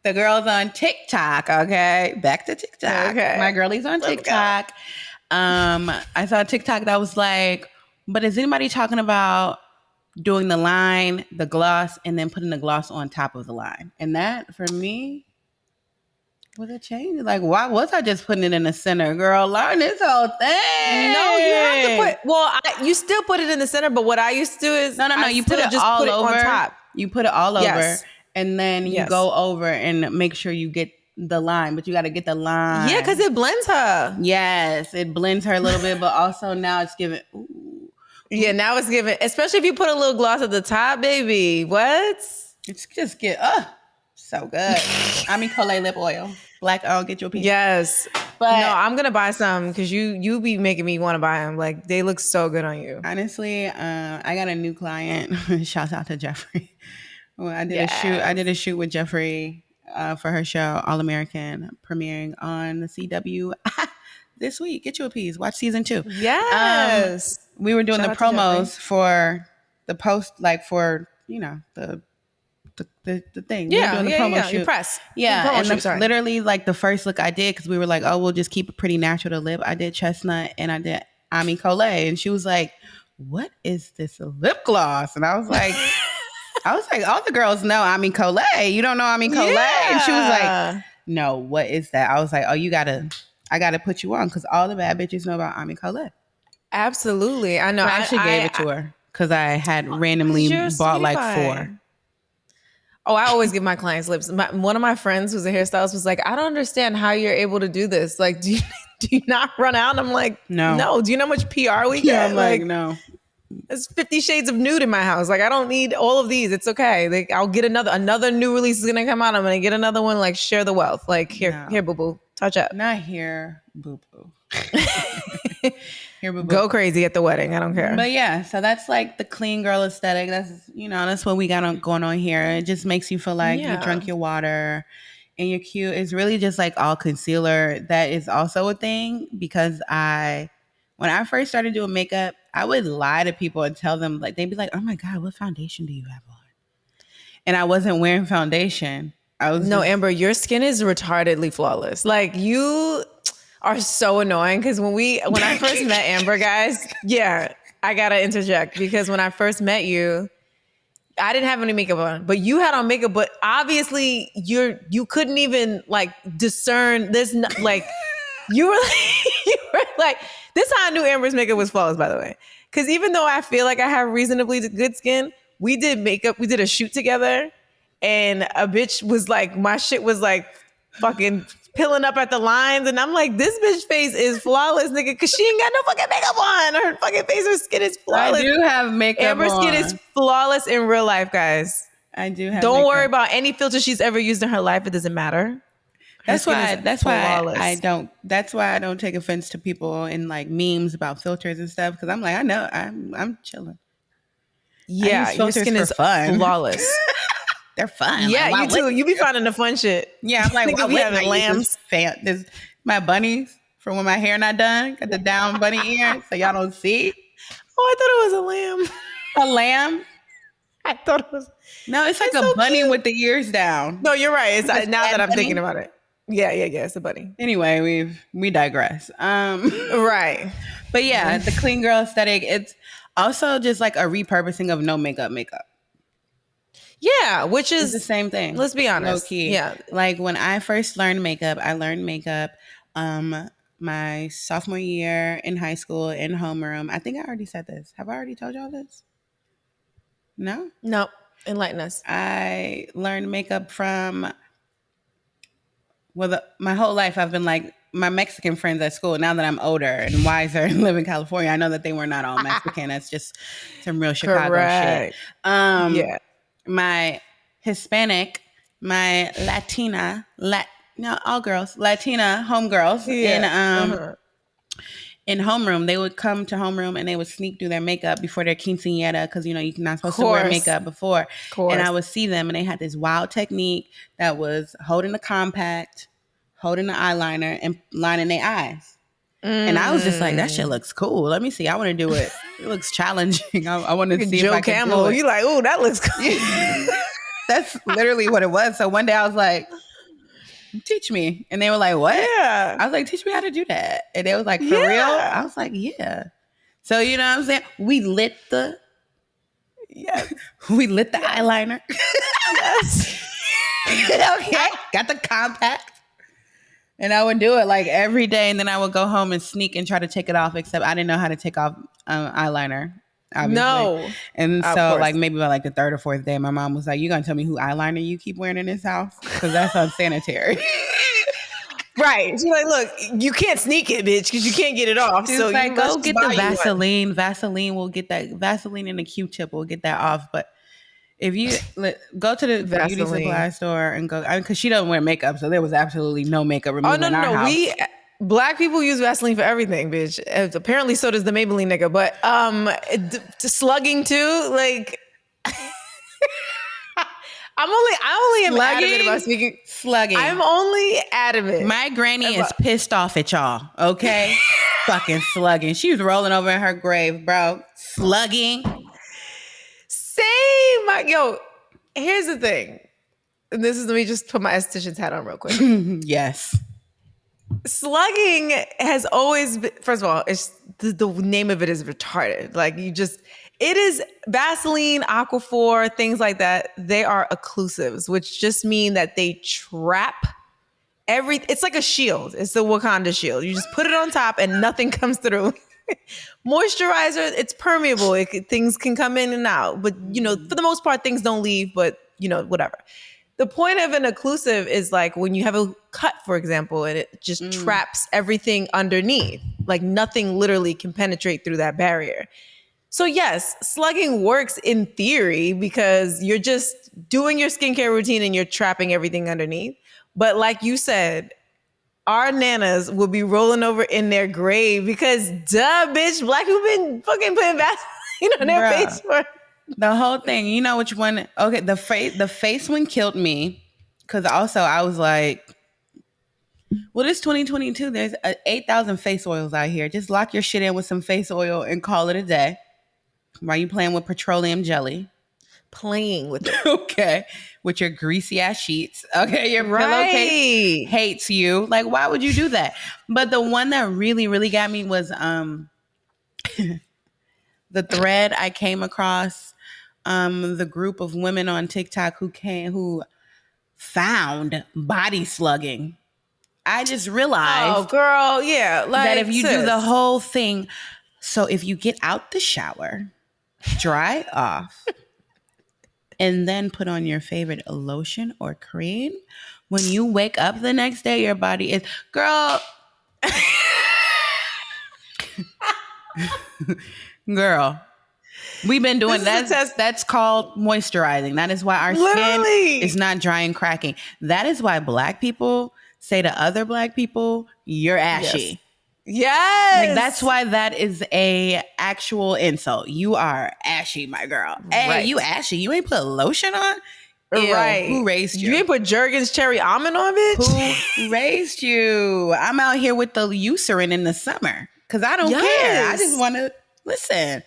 The girl's on TikTok. Okay, back to TikTok. Okay, my girlie's on TikTok. I saw a TikTok that was like, but is anybody talking about doing the line, the gloss, and then putting the gloss on top of the line? And that, for me, was a change. Like, why was I just putting it in the center? Girl, learn this whole thing. No, you have to put, well, you still put it in the center, but what I used to do is... No, you put it all over. On top. You put it all over, and then you go over and make sure you get the line, but you got to get the line. Yeah, because it blends her. Yes, it blends her a little bit, but also now it's giving... Ooh. Yeah, now it's giving, especially if you put a little gloss at the top, baby. What? It's just so good. IYKYK lip oil. Black oil, get your piece. Yes. But no, I'm going to buy some because you be making me want to buy them. Like, they look so good on you. Honestly, I got a new client. Shouts out to Jeffrey. Well, I did a shoot with Jeffrey for her show, All American, premiering on the CW this week. Get you a piece. Watch season 2. Yes. We were doing the promos for the post, like for, the thing. Yeah, we were doing the promo shoot. Your press. Yeah, and literally like the first look I did, because we were like, oh, we'll just keep it pretty natural to lip. I did Chestnut and I did IYKYK, and she was like, what is this lip gloss? And I was like, all the girls know IYKYK. You don't know IYKYK? Yeah. And she was like, no, what is that? I was like, oh, I gotta put you on because all the bad bitches know about IYKYK. Absolutely. I know. I actually gave it to her because I had randomly bought like 4. Oh, I always give my clients lips. One of my friends who's a hairstylist was like, I don't understand how you're able to do this. Like, do you not run out? And I'm like, no. Do you know how much PR we get? Yeah, I'm like, no. There's 50 shades of nude in my house. Like, I don't need all of these. It's okay. Like, I'll get another new release is gonna come out. I'm gonna get another one. Like, share the wealth. Like, here, boo boo, touch up. Not here, boo boo. Here, boo boo. Go crazy at the wedding. I don't care. But yeah, so that's like the clean girl aesthetic. That's what we got going on here. It just makes you feel like you drunk your water and you're cute. It's really just like all concealer. That is also a thing because when I first started doing makeup, I would lie to people and tell them, like, they'd be like, oh my God, what foundation do you have on? And I wasn't wearing foundation. Amber, your skin is retardedly flawless. Like, you are so annoying because when I first met Amber, guys, I gotta interject because when I first met you, I didn't have any makeup on, but you had on makeup, but obviously you couldn't even like discern. There's not like you were Like, this is how I knew Amber's makeup was flawless, by the way. Because even though I feel like I have reasonably good skin, we did makeup, we did a shoot together, and a bitch was like, my shit was like fucking pilling up at the lines, and I'm like, this bitch face is flawless, nigga, because she ain't got no fucking makeup on. Her fucking face, her skin is I flawless. do have makeup Amber's skin is on. flawless in real life, guys. I do have Don't worry makeup. about any filter she's ever used in her life. It doesn't matter. Her That's skin why. is That's why I flawless. don't. That's why I don't take offense to people in like memes about filters and stuff. Because I'm like, I know, I'm chilling. I Yeah, use your filters skin for is fun. flawless. They're fun. Yeah, Like, why you too. wouldn't You be you? finding the fun shit. Yeah, I'm like, why Niggas be wouldn't I having use lambs. this my bunnies for when my hair not done? Got the down bunny ear, so y'all don't see Oh, I thought it was a lamb. a lamb. I thought it was. No, it's like It's a so bunny cute. with the ears down. No, you're right. It's Like a now that sad I'm thinking bunny. about it. Yeah. It's a bunny. Anyway, we digress. Right. But yeah, the clean girl aesthetic. It's also just like a repurposing of no makeup. Yeah, which It's the is, same thing. let's be Low honest. key. Yeah. Like when I first learned makeup, I learned makeup my sophomore year in high school in homeroom. I think I already said this. Have I already told y'all this? No? No, enlighten us. I learned makeup from my whole life I've been like my Mexican friends at school. Now that I'm older and wiser and live in California, I know that they were not all Mexican. That's just some real Chicago shit. Correct. Yeah. My Hispanic, my Latina, no, all girls, Latina homegirls Yeah. in homeroom, they would come to homeroom and they would sneak do their makeup before their quinceañera because you're not supposed to wear Course. makeup before. Course. And I would see them and they had this wild technique that was holding the compact, holding the eyeliner, and lining their eyes. And I was just like, that shit looks cool. Let me see. I want to do it. It looks challenging. I want to see Joe if I can Camel. do it. You like, oh, that looks cool. That's literally what it was. So one day I was like, teach me. And they were like, what? Yeah. I was like, teach me how to do that. And they was like, for Yeah. real? I was like, yeah. So you know what I'm saying? We lit the eyeliner. Yes. Okay. Got the compact. And I would do it like every day. And then I would go home and sneak and try to take it off, except I didn't know how to take off eyeliner. Obviously. No. And Of so course. like maybe by like the third or fourth day, my mom was like, you gonna tell me who eyeliner you keep wearing in this house? Because that's unsanitary. Right. She's like, look, you can't sneak it, bitch, because you can't get it off. She's So like, you go must get buy the you one. Vaseline. Vaseline will get that. Vaseline and a Q-tip will get that off. But if you go to the beauty Vaseline. supply store and go, because she doesn't wear makeup, so there was absolutely no makeup remover Oh, no, in our house. Black people use Vaseline for everything, bitch. Apparently, so does the Maybelline nigga. But slugging too, like. I'm only am adamant about speaking. Slugging. I'm only adamant. My granny is pissed off at y'all. Okay, fucking slugging. She was rolling over in her grave, bro. Slugging. Same, yo. Here's the thing. And let me just put my esthetician's hat on real quick. Yes. Slugging has always been, first of all, it's the name of it is retarded. Like it is Vaseline, Aquaphor, things like that. They are occlusives, which just mean that they trap it's like a shield. It's the Wakanda shield. You just put it on top and nothing comes through. Moisturizer, it's permeable. Things can come in and out, but for the most part, things don't leave, but whatever. The point of an occlusive is like when you have a cut, for example, and it just traps everything underneath. Like nothing literally can penetrate through that barrier. So yes, slugging works in theory because you're just doing your skincare routine and you're trapping everything underneath. But like you said, our nanas will be rolling over in their grave because duh, bitch, black people been fucking putting Vaseline on their face for... The whole thing, you know which one? Okay, the face one killed me because also I was like, well, it's 2022. There's 8,000 face oils out here. Just lock your shit in with some face oil and call it a day. Why you playing with petroleum jelly? Playing with it. Okay, with your greasy ass sheets. Okay, your pillowcase hates you. Like, why would you do that? But the one that really, really got me was the thread I came across. The group of women on TikTok who found body slugging. I just Oh, realized girl, yeah, that if like you do the sis. whole thing, so if you get out the shower, dry off, and then put on your favorite lotion or cream, when you wake up the next day, your body is, girl, girl. We've been This doing is a that. test. That's called moisturizing. That is why our skin is Literally. not dry and cracking. That is why black people say to other black people, "You're Yes. ashy." Like that's Yes. why that is a actual insult. You are ashy, my girl. Hey, you Right. ashy. You ain't put lotion on? Ew. Who Right. raised You you? ain't put Jergens cherry almond on, bitch? Who raised you? I'm out here with the Eucerin in the summer because I don't care. I just Yes. want to listen.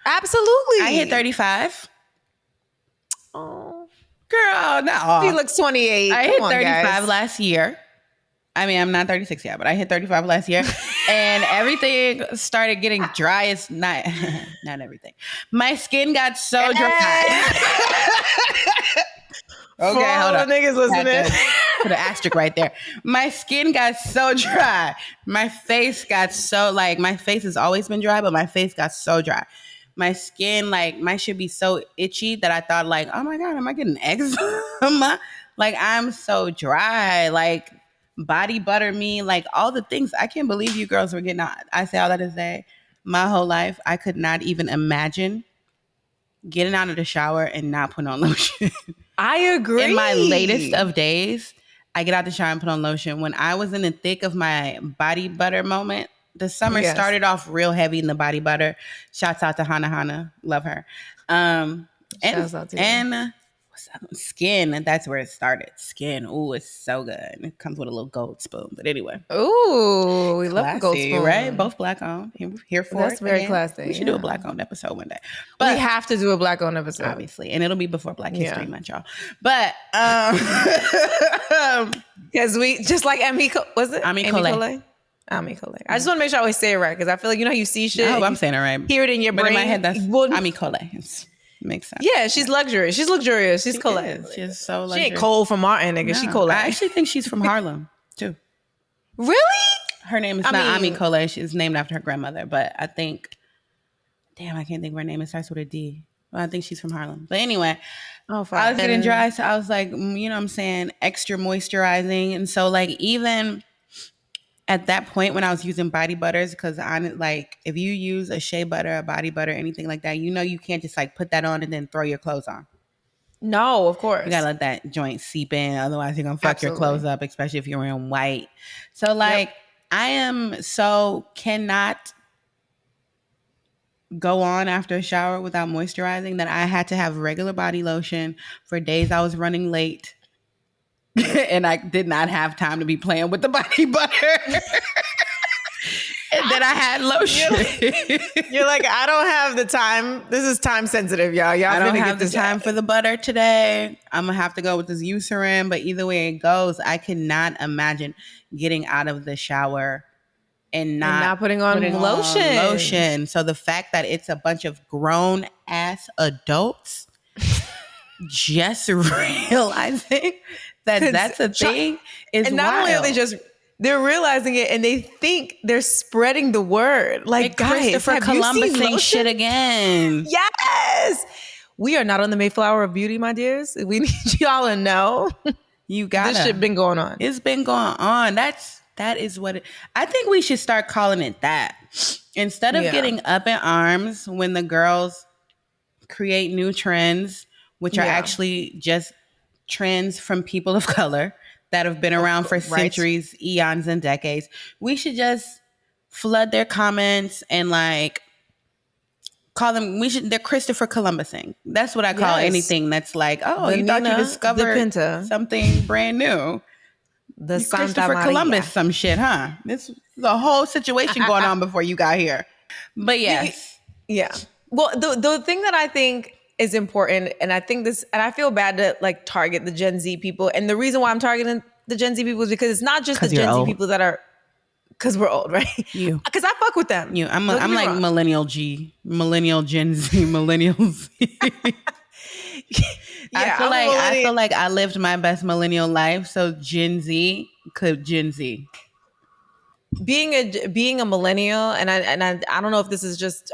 I hit Absolutely. 35. Oh. Girl, He no. looks 28. I Come hit on, 35 guys. last year. I mean, I'm not 36 yet, but I hit 35 last year, and everything started getting dry. It's not, not everything. My skin got so dry. For Okay, hold all on. the niggas Had listening. to put an asterisk right there. My skin got so dry. My face got so like my face has always been dry, but my face got so dry. My skin, like, my should be so itchy that I thought, like, oh my God, am I getting eczema? Like, I'm so dry. Like, body butter me, like all the things. I can't believe you girls were getting out. I say all that to say, my whole life, I could not even imagine getting out of the shower and not putting on lotion. I In my latest agree. of days, I get out the shower and put on lotion. When I was in the thick of my body butter moment, the summer Yes. started off real heavy in the body butter. Shouts out to Hana Hana, love her. And Shouts out to you. and what's that one? Skin. That's where it started. Skin. Ooh, it's so good. It comes with a little gold spoon. But anyway, Ooh, we love a gold classy, right? spoon. Both black owned. Here for That's it very again. classy. We should do a Yeah. black owned episode one day. We But have to do a black owned episode. obviously, and it'll be before Black History Yeah. Month, y'all. But Because we just like was it Ami Amy Cole. Cole? Ami Cole. I just want to make sure I always say it right because I feel like you see shit. I hope and I'm you saying it right. hear it in your But brain. in my head, that's Well, Ami Cole. Makes sense. yeah, she's luxurious. She's luxurious. She's She Cole. is. She's so She luxurious. ain't Cole from Martin, nigga. She No, Cole. I actually think she's from Harlem too. Really? Her name is I not Ami mean- Cole. She's named after her grandmother, but I think, damn, I can't think of her name. It starts with a D. Well, I think she's from Harlem. But anyway, Oh, I fine. was getting dry, so I was like, you know what I'm saying, extra moisturizing. And so, like, even at that point when I was using body butters, because like, if you use a shea butter, a body butter, anything like that, you can't just like put that on and then throw your clothes on. No, of course. You gotta let that joint seep in, otherwise you're gonna fuck your clothes up, especially if you're wearing white. So, like, I cannot go on after a shower without moisturizing, that I had to have regular body lotion for days I was running late. And I did not have time to be playing with the body butter. And then I had lotion. You're like, I don't have the time. This is time sensitive, y'all. Y'all I don't finna have get the time for the butter today. I'm gonna have to go with this Eucerin. But either way it goes, I cannot imagine getting out of the shower and not putting on lotion. So the fact that it's a bunch of grown ass adults just realizing that that's a thing is and not wild. only are they're realizing it and they think they're spreading the word. Like, guys, Christopher have you seen Columbusing lotion? shit again. Yes. We are not on the Mayflower of beauty, my dears. We need y'all to know. You got This shit been going on. It's been going on. That is what I think we should start calling it that. Instead of getting up in arms when the girls create new trends, which are actually just trends from people of color that have been around for centuries, eons, and decades, we should just flood their comments and like call them. They're Christopher Columbusing. That's what I call anything that's like, oh, you thought you discovered something brand new. The You Christopher Columbus, some shit, huh? This is a whole situation going on before you got here. But yes. Yeah. Well, the thing that I think is important, and I think this, and I feel bad to like target the Gen Z people. And the reason why I'm targeting the Gen Z people is because it's not just the Gen Z people that are, because we're old, right? You. Because I fuck with them. I'm like wrong. Millennial Gen Z, millennial Z. Yeah, I'm a I millennial. feel like I lived my best millennial life, so Gen Z. Being a millennial, and I don't know if this is just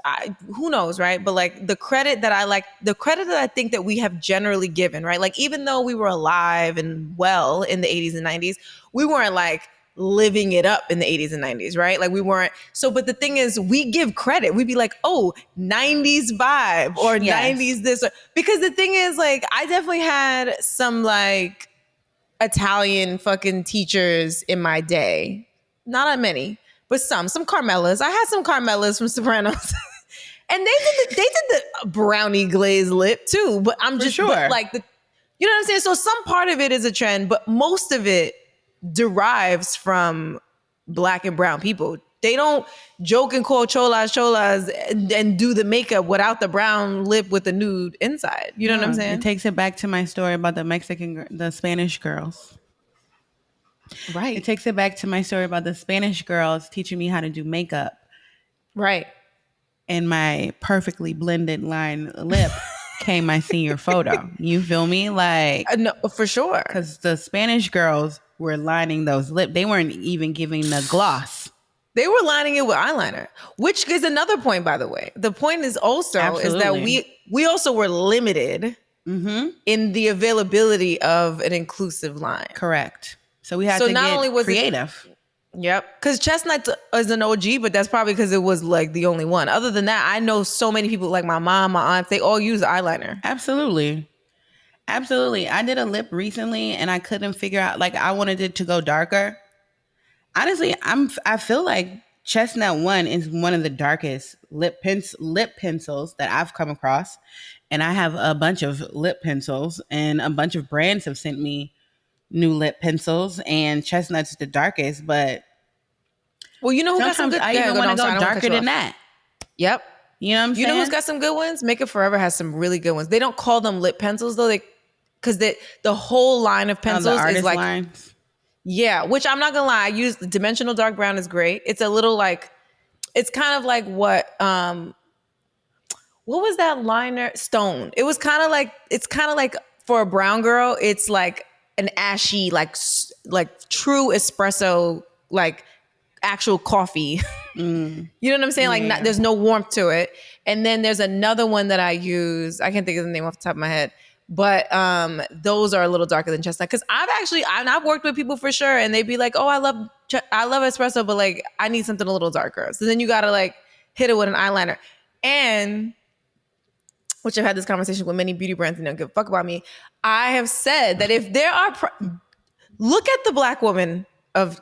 who knows, right? But like the credit that I think that we have generally given, right? Like even though we were alive and well in the 80s and 90s, we weren't like living it up in the 80s and 90s, right? Like we weren't. So, but the thing is, we give credit. We'd be like, oh, 90s vibe or Yes, 90s this, because the thing is, like, I definitely had some like Italian fucking teachers in my day. Not that many, but some Carmelas. I had some Carmelas from Sopranos. And they did the brownie glazed lip too. But for but sure. like you know what I'm saying? So some part of it is a trend, but most of it derives from black and brown people. They don't joke and call cholas and do the makeup without the brown lip with the nude inside. You know what I'm No, it saying? takes it back to my story about the Spanish girls. It Right. takes it back to my story about the Spanish girls teaching me how to do makeup Right. and my perfectly blended line lip came my senior photo. You feel me? Like, No, for sure. because the Spanish girls were lining those lips, they weren't even giving the gloss. They were lining it with eyeliner, which is another point, by the way. The point is that Absolutely. we also were limited Mm-hmm. in the availability of an inclusive line. Correct. So we had So to not only get was it, creative. yep, because Chestnut is an OG, but that's probably because it was like the only one. Other than that, I know so many people like my mom, my aunts, they all use eyeliner. Absolutely. Absolutely. I did a lip recently and I couldn't figure out, like, I wanted it to go darker. Honestly, I feel like Chestnut One is one of the darkest lip pencils that I've come across. And I have a bunch of lip pencils and a bunch of brands have sent me new lip pencils and Chestnut's the darkest, but Well, you know who got some sometimes good? I Go ahead, even go. want No, to I'm go sorry, I don't want to cut darker you than off. that. Yep. You know what I'm You know who's saying? got some good ones? Makeup Forever has some really good ones. They don't call them lip pencils though. They because the whole line of Oh, the pencils is artist like, lines. yeah, which I'm not gonna lie, I use the dimensional dark brown is great. It's a little like, it's kind of like what was that liner? Stone. It was kind of like, it's kind of like for a brown girl, it's like an ashy, like true espresso, like actual coffee. Mm, You know what I'm saying? Like not, yeah. there's no warmth to it. And then there's another one that I use. I can't think of the name off the top of my head. But those are a little darker than Chestnut. Because I've worked with people for sure, and they'd be like, "Oh, I love espresso, but like I need something a little darker." So then you gotta like hit it with an eyeliner. And which I've had this conversation with many beauty brands and they don't give a fuck about me. I have said that if there are look at the black woman of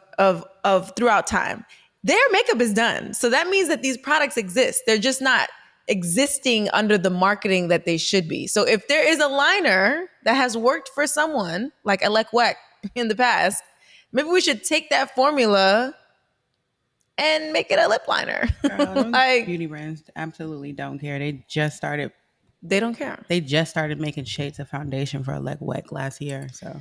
throughout time. Their makeup is done. So that means that these products exist. They're just not existing under the marketing that they should be. So if there is a liner that has worked for someone like IYKYK in the past, maybe we should take that formula and make it a lip liner. Girl, those Like beauty brands absolutely don't care. they don't care. They just started making shades of foundation for like wet last year. So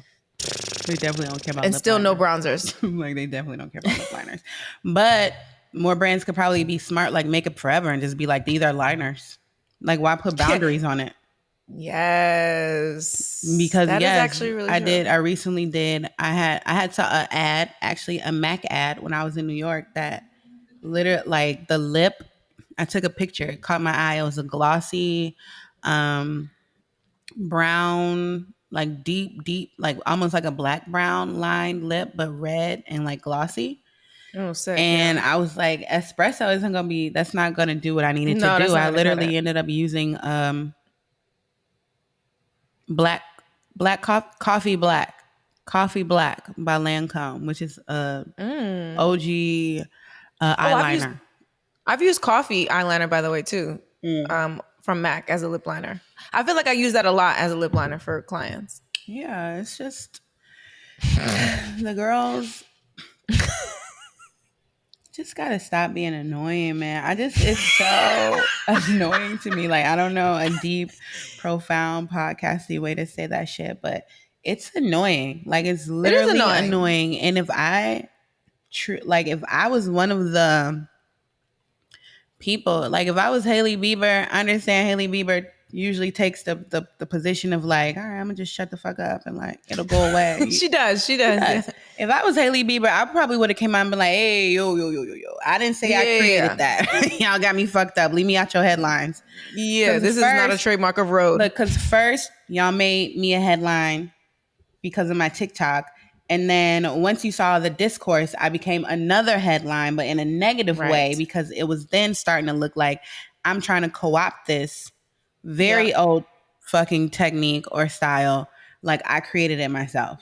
they definitely don't care about And lip still no liners. bronzers. Like they definitely don't care about lip liners. But more brands could probably be smart like Makeup Forever and just be like, these are liners. Like why put Yeah. boundaries on it? Yes. Because That is yes, actually really true. I recently did. I had saw an ad, actually a Mac ad when I was in New York that literally like the lip. I took a picture. It caught my eye. It was a glossy, um, brown, like deep, like almost like a black brown lined lip, but red and like glossy. Oh, sick. And Yeah. I was like, espresso isn't gonna be. That's not gonna do what I needed to No, that's do. not I gonna cut literally it. ended up using black coffee black by Lancome, which is a OG Oh, eyeliner. I've used coffee eyeliner by the way too, Mm. from MAC as a lip liner. I feel like I use that a lot as a lip liner for clients. Yeah, it's just the girls just gotta stop being annoying, man. It's so annoying to me. Like I don't know a deep, profound podcasty way to say that shit, but it's annoying. Like it's It is literally annoying. annoying. And if I was one of the people, like if I was Hailey Bieber, I understand Hailey Bieber usually takes the position of like, all right, I'm gonna just shut the fuck up and like it'll go away. She does. She She does. Yeah. does. If I was Hailey Bieber, I probably would have came out and been like, hey, yo, yo, yo, yo, yo. I didn't say I created Yeah. that. Y'all got me fucked up. Leave me out your headlines. Yeah. Because This is not a trademark of Road. look, because first y'all made me a headline because of my TikTok. And then once you saw the discourse, I became another headline, but in a negative way, Right. because it was then starting to look like I'm trying to co-opt this very Yeah. old fucking technique or style. Like I created it myself.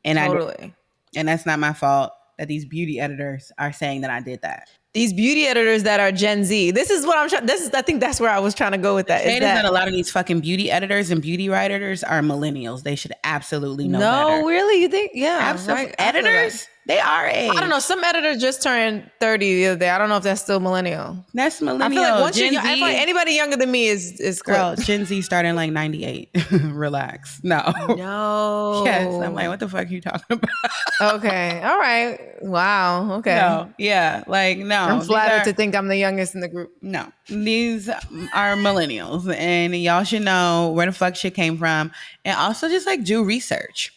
And I did. Totally. And that's not my fault that these beauty editors are saying that I did that. These beauty editors that are Gen Z. This is what I'm trying. I think that's where I was trying to go with that. Shade is that a lot of these fucking beauty editors and beauty writers are millennials. They should absolutely know better. No, really? You think? Yeah. Absolutely. Right. Editors? They are age. I don't know. Some editor just turned 30 the other day. I don't know if that's still millennial. That's millennial. I feel like once Gen I feel like Z, anybody younger than me is girl, clipped. Gen Z started in like 98. Relax. No. No. Yes. I'm like, what the fuck are you talking about? Okay. All right. Wow. Okay. No. Yeah. Like, no. I'm flattered These to are, think I'm the youngest in the group. no. These are millennials. And y'all should know where the fuck shit came from. And also just like do research.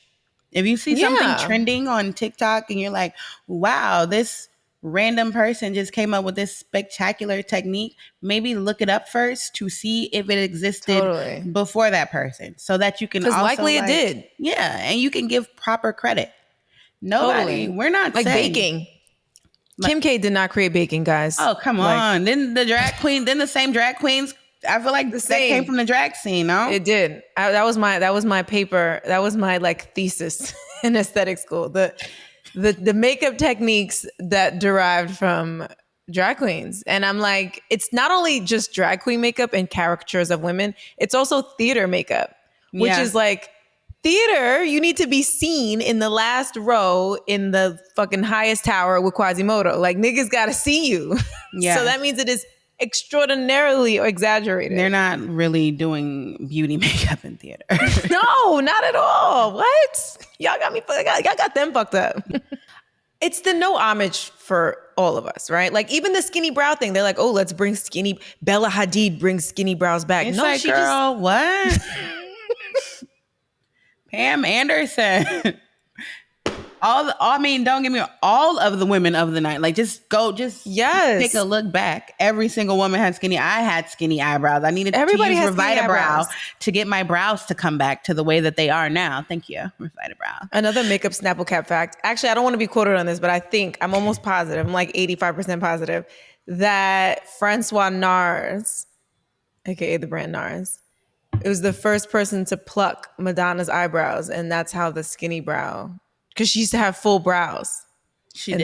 If you see something Yeah. trending on TikTok and you're like, wow, this random person just came up with this spectacular technique, maybe look it up first to see if it existed Totally. before that person so that you can Because also likely it did. Yeah, and you can give proper credit. Nobody, Totally. we're not Like saying baking. Kim K did not create baking, guys. Oh, come Like, on. Then the same drag queens, I feel like The that came same. from the drag scene, no? It did. That was my paper. That was my like thesis in aesthetic school. The makeup techniques that derived from drag queens. And I'm like, it's not only just drag queen makeup and caricatures of women, it's also theater makeup, which Yeah. is like theater, you need to be seen in the last row in the fucking highest tower with Quasimodo. Like niggas gotta see you. Yeah. So that means it is extraordinarily exaggerated. They're not really doing beauty makeup in theater. No, not at all. What? Y'all got them fucked up. It's the no homage for all of us, right? Like even the skinny brow thing, they're like, oh, let's bring skinny. Bella Hadid brings skinny brows back. It's no, like, she girl, what? Pam Anderson. Don't get me wrong, all of the women of the night. Like just Yes. take a look back. Every single woman had skinny. I had skinny eyebrows. I needed Everybody to use has skinny Revita Brow eyebrows. to get my brows to come back to the way that they are now. Thank you, Revita Brow. Another makeup Snapple cap fact. Actually, I don't want to be quoted on this, but I'm almost positive. I'm like 85% positive that Francois Nars, aka the brand Nars, it was the first person to pluck Madonna's eyebrows, and that's how the skinny brow. Because she used to have full brows. And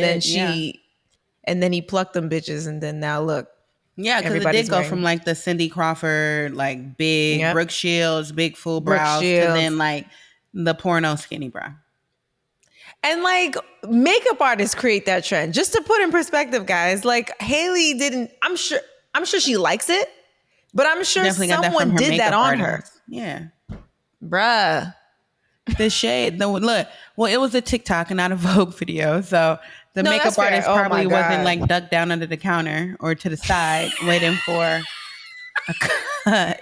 then he plucked them bitches, and then now look. Yeah, because it everybody's did go wearing- from like the Cindy Crawford, like big Yep. Brooke Shields, big full Brooke brows, to Shields. then like the porno skinny brow. And like makeup artists create that trend. Just to put in perspective, guys, like Hailey didn't, I'm sure she likes it, but I'm sure Definitely got that from someone her did that makeup on her. artist. Yeah. Bruh. The shade, look. Well, it was a TikTok and not a Vogue video, so the No, makeup that's fair. artist Oh probably my wasn't God. like ducked down under the counter or to the side waiting for a cut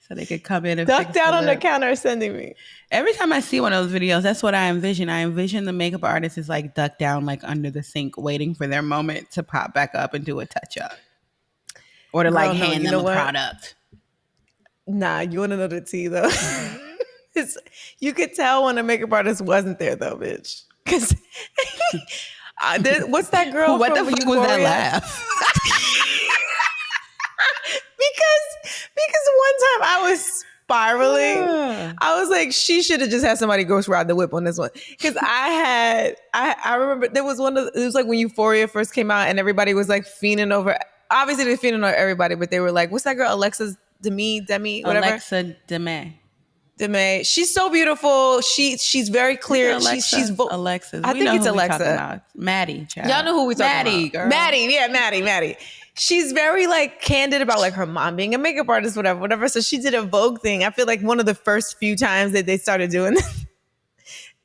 so they could come in and Duck fix down on the look. counter sending me. Every time I see one of those videos, that's what I envision. I envision the makeup artist is like ducked down like under the sink, waiting for their moment to pop back up and do a touch up, or to like Girl, no, hand you them know a what? product. Nah, you want to know the tea though? You could tell when a makeup artist wasn't there though, bitch. Because what's that girl? What the from fuck was that Euphoria? laugh? because one time I was spiraling. I was like, she should have just had somebody ghost ride the whip on this one. Because I remember there was it was like when Euphoria first came out and everybody was like fiending over. Obviously they're fiending over everybody, but they were like, what's that girl? Alexis Demi, whatever. Alexa Demay. Demi. She's so beautiful. She's very clear. Alexis. I think it's Alexa. Maddie. Child. Y'all know who we talking Maddie, about. girl. Maddie. She's very like candid about like her mom being a makeup artist, whatever. So she did a Vogue thing. I feel like one of the first few times that they started doing this.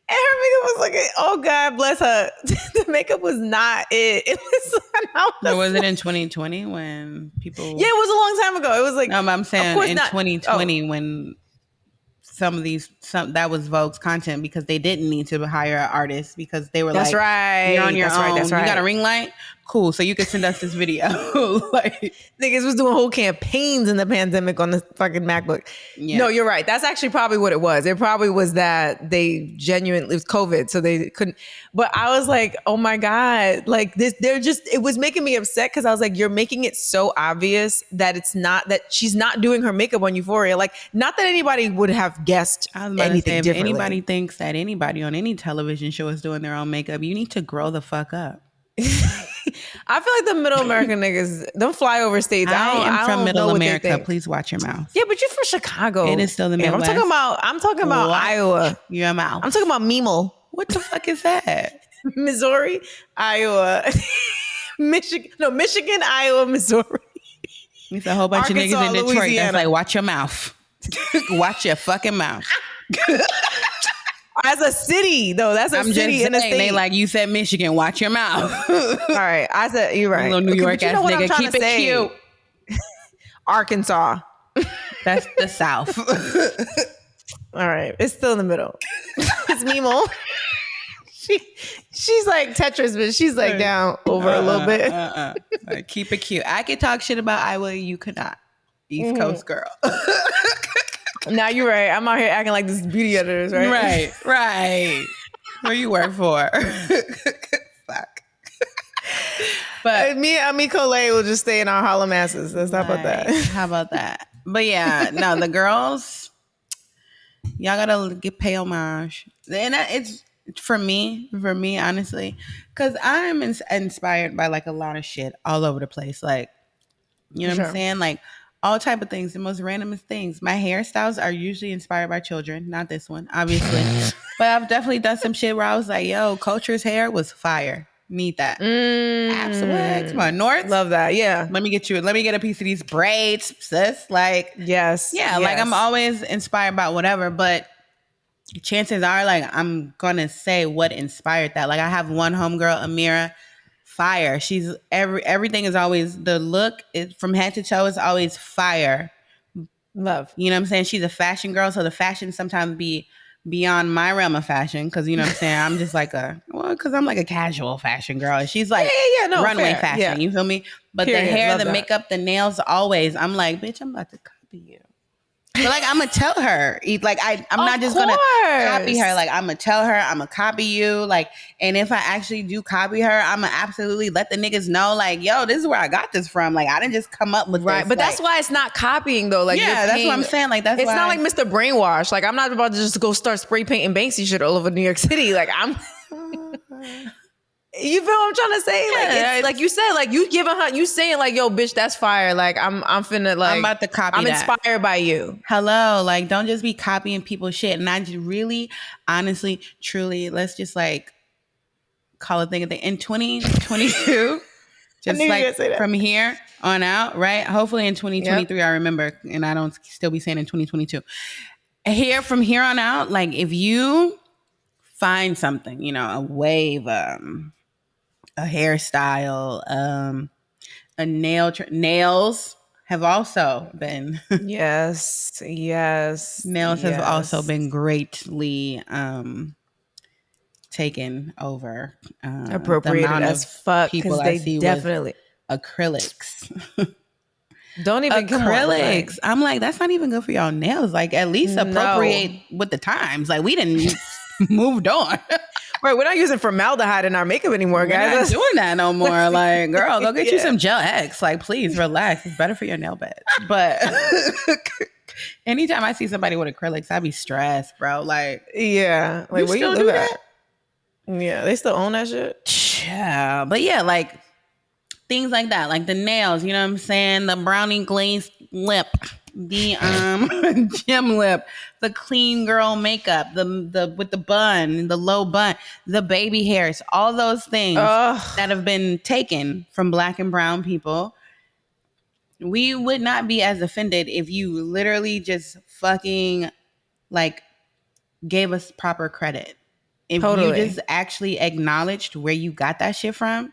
And her makeup was like, oh God bless her. The makeup was not it. It was, and I No, was was it in like, 2020 when yeah, people? it was a long time ago. It was like, No, but I'm of saying course in not. Oh, 2020 when some that was Vogue's content because they didn't need to hire an artist because they were that's like, you're on right. your That's right. That's own. You got a right. ring light? Cool. So you could send us this video. Like, Niggas was doing whole campaigns in the pandemic on the fucking MacBook. No, yeah. you're right. That's actually probably what it was. It probably was that they genuinely, it was COVID, so they couldn't. But I was like, oh my God, like this, they're just, it was making me upset because I was like, you're making it so obvious that it's not, that she's not doing her makeup on Euphoria. Like, not that anybody would have guessed I was about to say, anything if anybody differently. thinks that anybody on any television show is doing their own makeup, you need to grow the fuck up. I feel like the middle American niggas, them flyover states, I am I from don't know Middle what they America. think. Please watch your mouth. Yeah, but you're from It Chicago. is still the Am. Midwest. I'm talking about Watch Iowa. your mouth. I'm talking about Memo, What the fuck is that? Missouri, Iowa, Michigan. No, Michigan, Iowa, Missouri, It's a whole bunch of niggas Arkansas, in Detroit that's Louisiana. like, watch your mouth. Watch your fucking mouth. As a city, though, that's a I'm city just in a saying, state. they like, you said Michigan, watch your mouth. All right, I said you're right. Little New Okay, York but you ass know what I'm nigga, trying keep to it say. cute. Arkansas. That's the South. All right, it's still in the middle. It's Memo. She's like Tetris, but she's like down over a little bit. Like, keep it cute. I could talk shit about Iowa, you could not. East Coast girl. Now you're right. I'm out here acting like this beauty editors, right? Right. Who you work for? Fuck. But Me and Ami Coley will just stay in our hollow masses. Let's talk about that. How about that? But yeah, no, the girls, y'all gotta pay homage, and it's for me, honestly, because I'm inspired by like a lot of shit all over the place, like, you know what I'm saying, like all type of things, the most randomest things. My hairstyles are usually inspired by children, not this one, obviously, but I've definitely done some shit where I was like, yo, Culture's hair was fire. Need that. Absolutely. Come on, North. Love that. Yeah. Let me get a piece of these braids, sis. Like, yes. Yeah, like I'm always inspired by whatever, but chances are, like, I'm gonna say what inspired that. Like, I have one homegirl, Amira, fire. She's everything is always, the look is from head to toe is always fire. Love. You know what I'm saying? She's a fashion girl, so the fashion sometimes be beyond my realm of fashion, because you know what I'm saying, I'm just like because I'm like a casual fashion girl, and she's like runway fashion. Yeah. You feel me? But period. The hair, love the makeup, the nails, always I'm like, bitch, I'm about to copy you. But like, I'm gonna tell her, like, I'm not just gonna copy her. Like, I'm gonna tell her, I'm gonna copy you. Like, and if I actually do copy her, I'm gonna absolutely let the niggas know, like, yo, this is where I got this from. Like, I didn't just come up with right. this. But like, that's why it's not copying though. Like, yeah, that's what I'm saying. Like, that's it's why not like Mr. Brainwash. Like, I'm not about to just go start spray painting Banksy shit all over New York City. Like, I'm. You feel what I'm trying to say? Like, yeah, like you said, like you giving her, you saying like, yo, bitch, that's fire. Like, I'm finna, like, I'm about to copy. I'm inspired by you. Hello, like, don't just be copying people's shit. And I just really, honestly, truly, let's just like call a thing a thing. In 2022, just like from here on out, right? Hopefully in 2023, I remember, and I don't still be saying in 2022. From here on out, like, if you find something, you know, a wave, a hairstyle, a nails have also been yes nails have also been greatly taken over, appropriated the as fuck, because they definitely acrylics. Don't even acrylics. I'm like, that's not even good for y'all nails. Like, at least appropriate with the times. Like, we didn't moved on. Right, we're not using formaldehyde in our makeup anymore, guys. We're not doing that no more. Like, girl, go get you some Gel X. Like, please relax. It's better for your nail bed. But anytime I see somebody with acrylics, I be stressed, bro. Like, yeah, like, where you live at? Yeah, they still own that shit. Yeah, but yeah, like things like that, like the nails. You know what I'm saying? The brownie glazed lip, the gym lip, the clean girl makeup, the with the bun, the low bun, the baby hairs, all those things that have been taken from Black and brown people. We would not be as offended if you literally just fucking like gave us proper credit. If you just Totally. actually acknowledged where you got that shit from,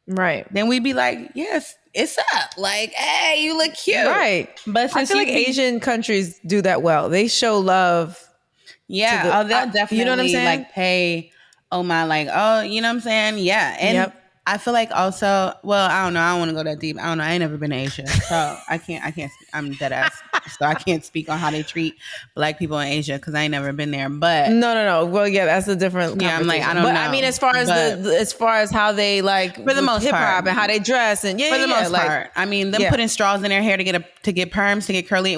Right. then we'd be like, yes, it's up. Like, hey, you look cute. Right. But I since feel you like be, Asian countries do that well. They show love to yeah, the, oh, they'll you know what I'm definitely saying? like pay, oh my, like, oh, you know what I'm saying? Yeah. And Yep. I feel like also, well, I don't know. I don't want to go that deep. I don't know. I ain't never been to Asia. So I can't, I'm dead ass. So I can't speak on how they treat black people in Asia because I ain't never been there. But No, no, no. Well, yeah, that's a different yeah, I'm like, I conversation. don't But I mean, know. as far as But as far as how they like for the with most hip part, hop and how they dress and for the most like part, I mean, them yeah. putting straws in their hair to get perms, to get curly,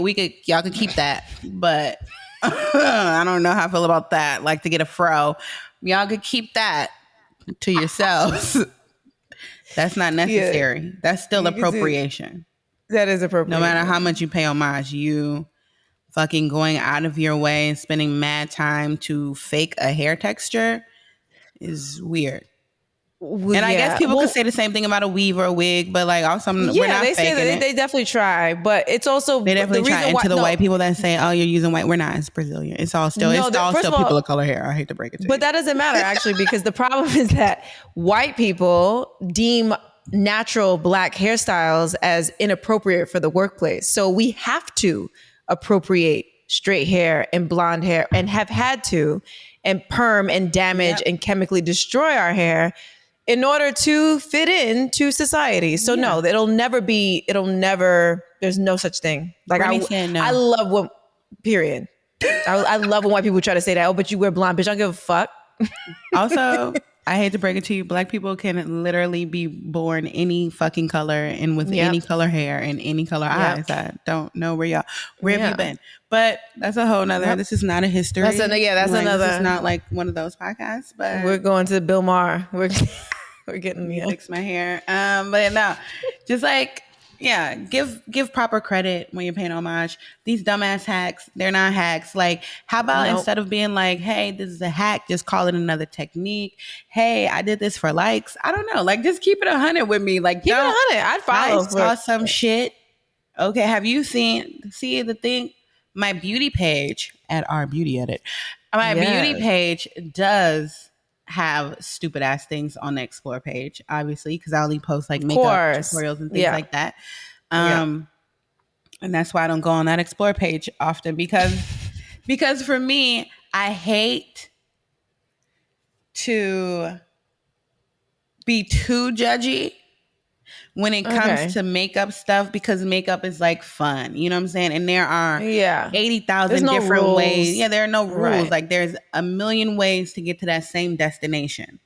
y'all could keep that. But I don't know how I feel about that. Like to get a fro, y'all could keep that to yourselves. That's not Yeah, necessary. That's still you can see appropriation. that is No matter how appropriation. much you pay homage, you fucking going out of your way and spending mad time to fake a hair texture is weird. Well, And I guess yeah. people could Well, say the same thing about a weave or a wig, but like also we're yeah, not they say that faking it. they definitely try, but it's They also the definitely try. reason And why. to the No, white people that say, "Oh, you're using white," we're not. It's Brazilian. no. It's all First still of all, people of color hair. I hate to break it to but you. that doesn't matter actually because the problem is that white people deem natural black hairstyles as inappropriate for the workplace. So we have to appropriate straight hair and blonde hair and have had to and perm and damage Yep. and chemically destroy our hair in order to fit into society. So Yeah. no, it'll never, there's no such thing. Like Brittany said I no. love when, period. I love when white people try to say that, oh, but you wear blonde, bitch. I don't give a fuck. Also, I hate to break it to you, black people can literally be born any fucking color and with Yep. any color hair and any color Yep. eyes. I don't know where have you Yeah. been? But that's a whole nother. Yep. This is not a That's history. another. Yeah, that's Like this is another. not like one of those podcasts. We're But going to Bill Maher. We're getting me yeah. fix my hair. But no, just like yeah, give proper credit when you're paying homage. These dumbass hacks, they're not hacks. Like, how about Nope. instead of being like, hey, this is a hack, just call it another technique. Hey, I did this for likes. I don't know. Like, just keep it 100 with me. Like, Keep it don't. 100. I'd I follow. saw some shit. Okay, have you see the thing? My beauty page at our beauty edit. My beauty Yes. page does have stupid ass things on the explore page, obviously, because I only post like Of makeup course. tutorials and things Yeah. like that. Yeah. Um, and that's why I don't go on that explore page often because for me, I hate to be too judgy when it comes Okay. to makeup stuff because makeup is like fun. You know what I'm saying? And there are Yeah. There's 80,000 no different ways. rules. Yeah, there are no rules. Right. Like there's a million ways to get to that same destination.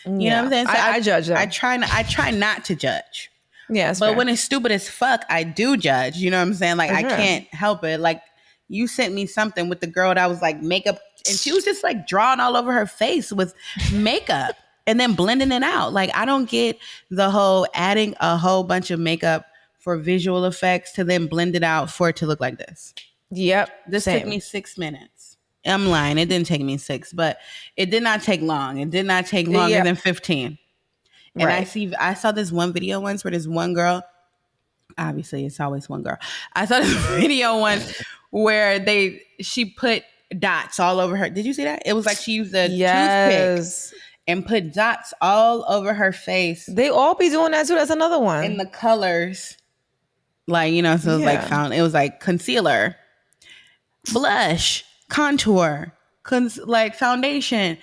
You know what I'm Yeah. saying? So I judge I them. I try not to judge. Yeah, that's But fair. when it's stupid as fuck, I do judge. You know what I'm saying? Like For I sure. can't help it. Like you sent me something with the girl that was like makeup and she was just like drawing all over her face with makeup and then blending it out. Like I don't get the whole adding a whole bunch of makeup for visual effects to then blend it out for it to look like this. Yep. This took Same. me 6 minutes. I'm lying. It didn't take me 6, but it did not take long. It did not take longer Yeah. than 15. And Right. I saw this one video once where this one girl, obviously it's always one girl. I saw this video once where she put dots all over her. Did you see that? It was like she used a toothpick Yes. and put dots all over her face They all be doing that too. That's another in one. the colors. Like, you know, so Yeah. it was like concealer, blush, contour, like foundation,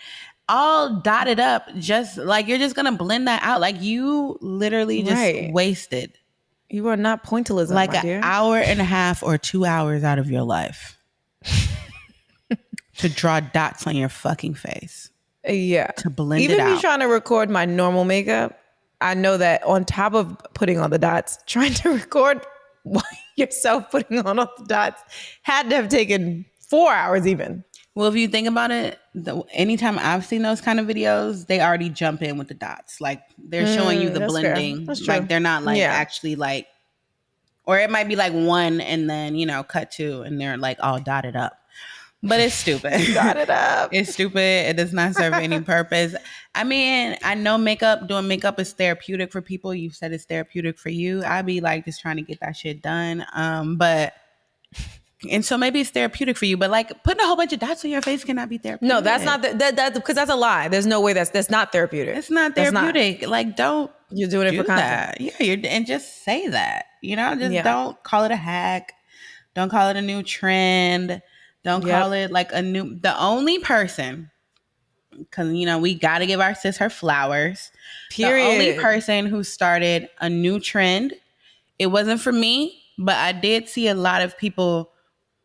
all dotted up. Just like you're just gonna blend that out. Like you literally just Right. wasted You are not pointillism, like my an dear. hour and a half or 2 hours out of your life to draw dots on your fucking face Yeah. to blend it Even me out. trying to record my normal makeup, I know that on top of putting on the dots, trying to record yourself putting on all the dots had to have taken 4 hours even. Well, if you think about it, anytime I've seen those kind of videos, they already jump in with the dots. Like they're showing you the That's fair. blending. That's Like true. they're not like Yeah. actually like, or it might be like one and then, you know, cut two and they're like all dotted up. But it's stupid. Got it up. It's stupid. It does not serve any purpose. I mean, I know doing makeup is therapeutic for people. You said it's therapeutic for you. I'd be like just trying to get that shit done. But And so maybe it's therapeutic for you, but like putting a whole bunch of dots on your face cannot be No, therapeutic. that's not that because that's a lie. There's no way that's not therapeutic. It's not That's not. therapeutic. Like, don't You're doing it for do content. that. Yeah, and just say that. Just Yeah. don't call it a hack. Don't call it a new trend. Don't call Yep. it like a new. The only person, because we got to give our sis her flowers. The only Period. person who started a new trend, it wasn't for me, but I did see a lot of people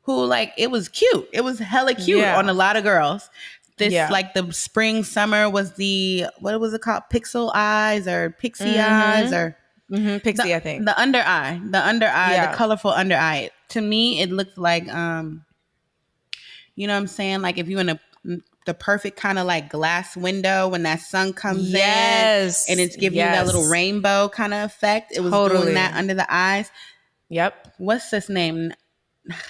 who like it was cute. It was hella cute on a Yeah. lot of girls. This Yeah. like the spring summer was the what was it called? Pixel eyes or pixie eyes or Pixie, I think. the Yeah. colorful under eye. To me, it looked like you know what I'm saying? Like if you in the perfect kind of like glass window when that sun comes in and Yes. it's giving you that little Yes. rainbow kind of effect. It was doing that Totally. under the eyes. Yep. What's this name?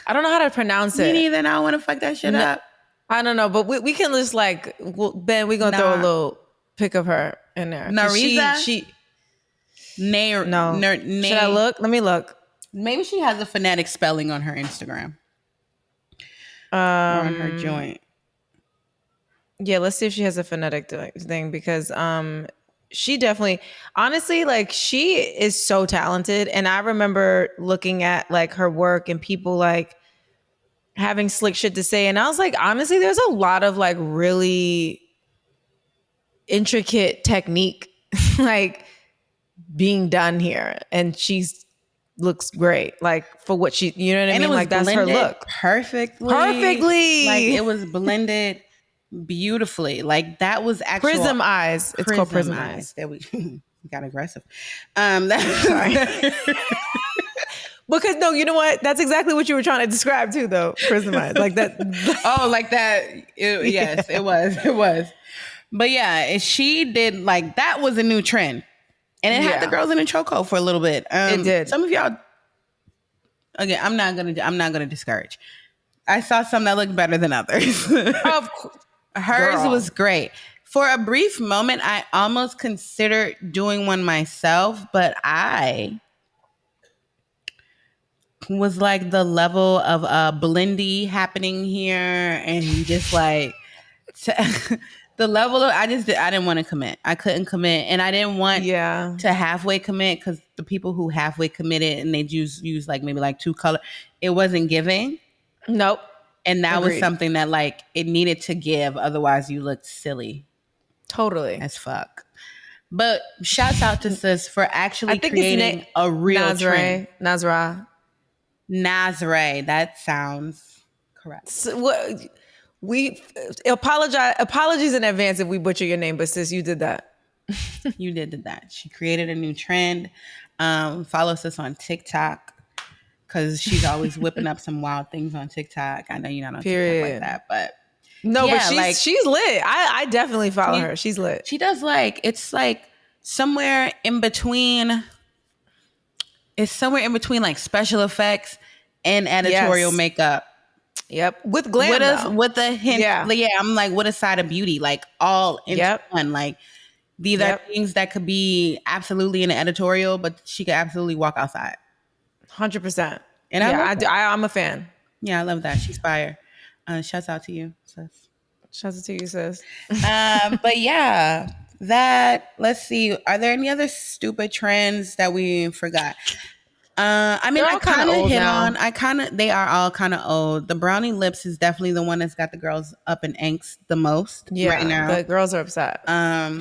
I don't know how to pronounce Me it. neither. I don't want to fuck that shit N- up. I don't know, but we can just like Ben. We're gonna throw a Nah, little pic of her in there because Nariza. she Nay, no. Should I look? Let me look. maybe she has a phonetic spelling on her Instagram or on her Um. joint. Yeah, let's see if she has a phonetic thing because she definitely honestly like she is so talented and I remember looking at like her work and people like having slick shit to say and I was like honestly there's a lot of like really intricate technique like being done here and she's looks great like for what she you know what I And it mean was like that's her blended look perfectly. Like perfectly it was blended beautifully. Like that was actual prism eyes it's called prism prism eyes. eyes That we got aggressive. sorry That because no, you know what? That's exactly what you were trying to describe too, though. Prismized, like that. oh, like that. Yes, Yeah. it was. It was. But yeah, she did like that was a new trend, and it had the Yeah, girls in a chokehold for a little bit. it did. Some of y'all, again, I'm not gonna discourage. I saw some that looked better than others. Of course, Hers girl. was great. For a brief moment, I almost considered doing one myself, but I was like the level of blendy happening here, and just like the level of I didn't want to commit. I couldn't commit, and I didn't want Yeah. to halfway commit because the people who halfway committed and they use like maybe like two color, it wasn't giving. Nope. And that was Agreed. something that like it needed to give, otherwise you looked silly Totally. as fuck. But shouts out to sis for I actually think it's creating a real trend. Nazra. Nazare, that sounds correct. So, what we apologies in advance if we butcher your name, but sis, you did that. You did that. She created a new trend. Follow us on TikTok because she's always whipping up some wild things on TikTok. I know you're not on TikTok like Period. that, but No, but yeah, like she's lit. I definitely follow her. She's lit. she does like it's like somewhere in between. It's somewhere in between like special effects and editorial Yes. makeup. Yep. With glam though. With a hint, Yeah. yeah, I'm like with a side of beauty, like all into Yep. one. Like these are Yep. things that could be absolutely in the editorial, but she could absolutely walk outside. 100%. And I Yeah, love that. I'm a fan. Yeah, I love that. She's fire. Shouts out to you, sis. Shout out to you, sis. But yeah, that let's see. Are there any other stupid trends that we forgot? I mean, They're I all kinda kind of old hit now. on. They are all kind of old. The Brownie Lips is definitely the one that's got the girls up in angst the most right Yeah, now. the girls are upset. Ty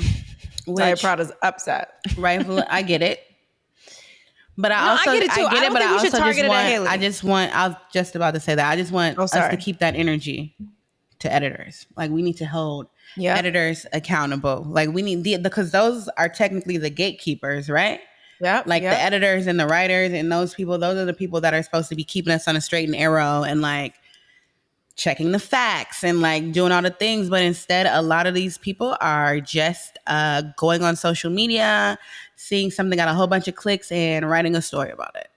Which Prada's upset. rightfully, I get it. But No, I get it too. I don't but think I we should also target just it at want. Hailey. I just want. I was just about to say that. I just want Oh, us to sorry. keep that energy to editors. Like we need to hold Yeah. editors accountable. Like we need because those are technically the gatekeepers, right? Yep. Like the Yep. editors and the writers and those people. Those are the people that are supposed to be keeping us on a straight and arrow and like checking the facts and like doing all the things. But instead, a lot of these people are just going on social media, seeing something got a whole bunch of clicks and writing a story about it.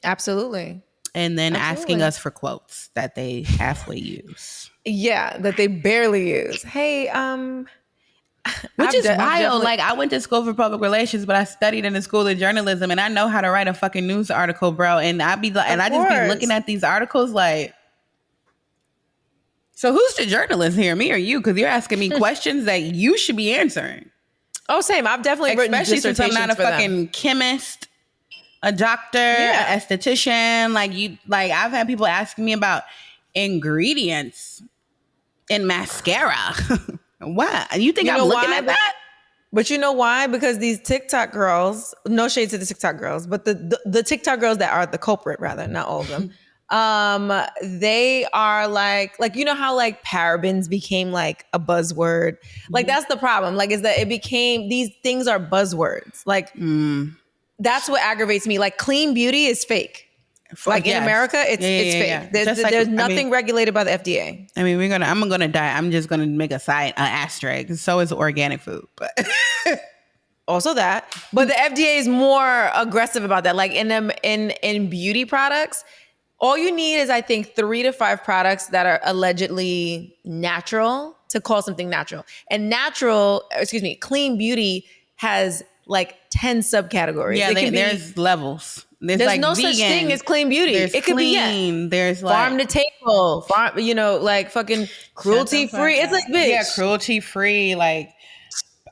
Absolutely. And then asking Absolutely. us for quotes that they halfway use. Yeah, that they barely use. Hey, Which is I've wild. definitely, Like, I went to school for public relations, but I studied in the school of journalism, and I know how to write a fucking news article, bro. And of I just be looking course. at these articles like, so who's the journalist here, me or you? Because you're asking me questions that you should be answering. Oh, same. I've definitely written Especially since I'm not dissertations a for them. fucking chemist, a doctor, Yeah. a esthetician. Like I've had people asking me about ingredients in mascara. What? You think You I'm know looking why? at that? But you know why? Because these TikTok girls, no shade to the TikTok girls, but the TikTok girls that are the culprit, rather, not all of them. They are like you know how like parabens became like a buzzword. Like that's the problem. Like is that it became, these things are buzzwords. Like that's what aggravates me. Like clean beauty is fake. Like in Yes. America, it's fake. Yeah. There's nothing regulated by the FDA. I mean, I'm gonna die. I'm just gonna make a site, an asterisk. So is organic food, but Also that, but the FDA is more aggressive about that. Like in them in beauty products, all you need is I think 3 to 5 products that are allegedly natural to call something natural. And clean beauty has like 10 subcategories. yeah, there's levels. There's like no vegan, such thing as clean beauty. There's It could be clean. There's like farm to table, like fucking cruelty free. It's like, bitch. Yeah, cruelty free. Like,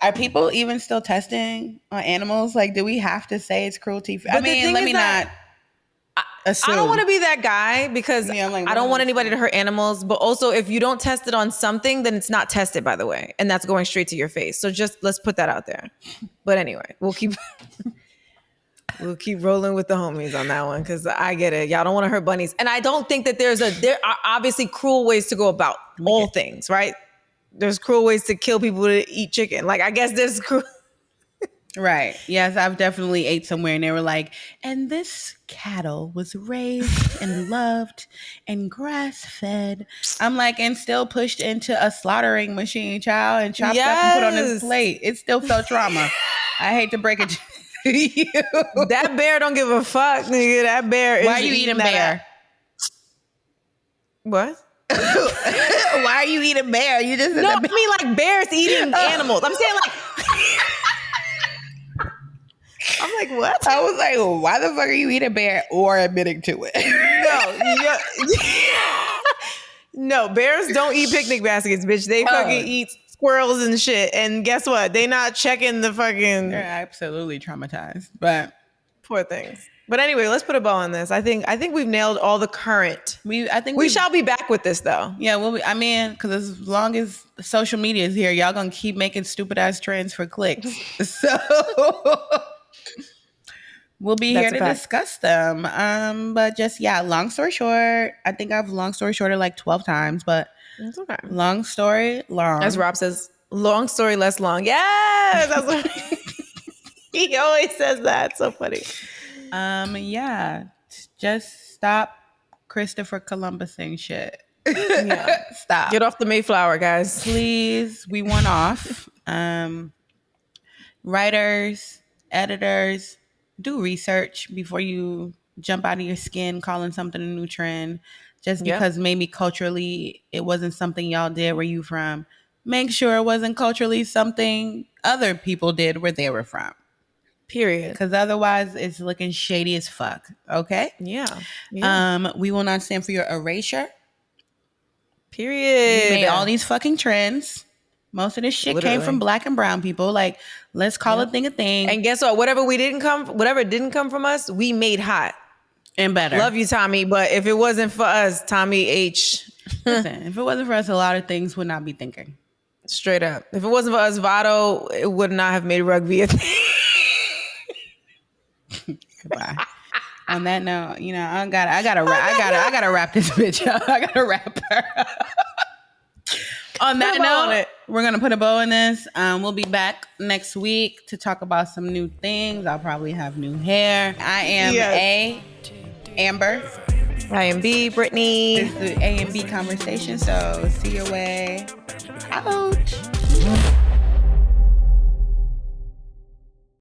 are people even still testing on animals? Like, do we have to say it's cruelty free? I mean, let me not assume. I don't want to be that guy because Yeah, I'm like, I don't want anybody to hurt animals. But also, if you don't test it on something, then it's not tested, by the way. And that's going straight to your face. So just let's put that out there. But anyway, we'll keep rolling with the homies on that one because I get it. Y'all don't want to hurt bunnies. And I don't think that there are obviously cruel ways to go about all things, right? There's cruel ways to kill people to eat chicken. Like, I guess there's cruel. Right. Yes, I've definitely ate somewhere and they were like, and this cattle was raised and loved and grass fed. I'm like, and still pushed into a slaughtering machine, child, and chopped up and put on this plate. It still felt trauma. I hate to break it to you. That bear don't give a fuck, nigga. That bear is. Why are you eating bear? What? Why are you eating bear? You just no. I mean, like bears eating animals. I'm saying like. I'm like, what? I was like, well, why the fuck are you eating bear or admitting to it? No, bears don't eat picnic baskets, bitch. They fucking eat squirrels and shit. And guess what? They not checking the fucking. They're absolutely traumatized, but poor things. But anyway, let's put a bow on this. I think we've nailed all the current. I think we shall be back with this though. Yeah, well, I mean, because as long as social media is here, y'all gonna keep making stupid ass trends for clicks. So we'll be here to discuss them. But just long story short, I think I've long story shorter like 12 times, but it's okay. Long story long. As Rob says, long story less long. Yes, that's what he always says that. So funny. Yeah, just stop Christopher Columbusing shit. Yeah. Stop. Get off the Mayflower, guys. Please. We want off. Writers, editors, do research before you jump out of your skin calling something a new trend. Just because maybe culturally it wasn't something y'all did where you from. Make sure it wasn't culturally something other people did where they were from. Period. Because otherwise it's looking shady as fuck. Okay? Yeah. We will not stand for your erasure. Period. We made all these fucking trends. Most of this shit came from Black and brown people. Like, let's call a thing a thing. And guess what? Whatever didn't come from us, we made hot. And better. Love you, Tommy. But if it wasn't for us, Tommy H. Listen, if it wasn't for us, a lot of things would not be thinking. Straight up. If it wasn't for us, Votto, it would not have made rugby a thing. Goodbye. On that note, I gotta wrap this bitch up. I gotta wrap her. On that note, we're gonna put a bow in this. We'll be back next week to talk about some new things. I'll probably have new hair. I am Amber. I am B, Brittany. This is the A and B conversation. So see your way out.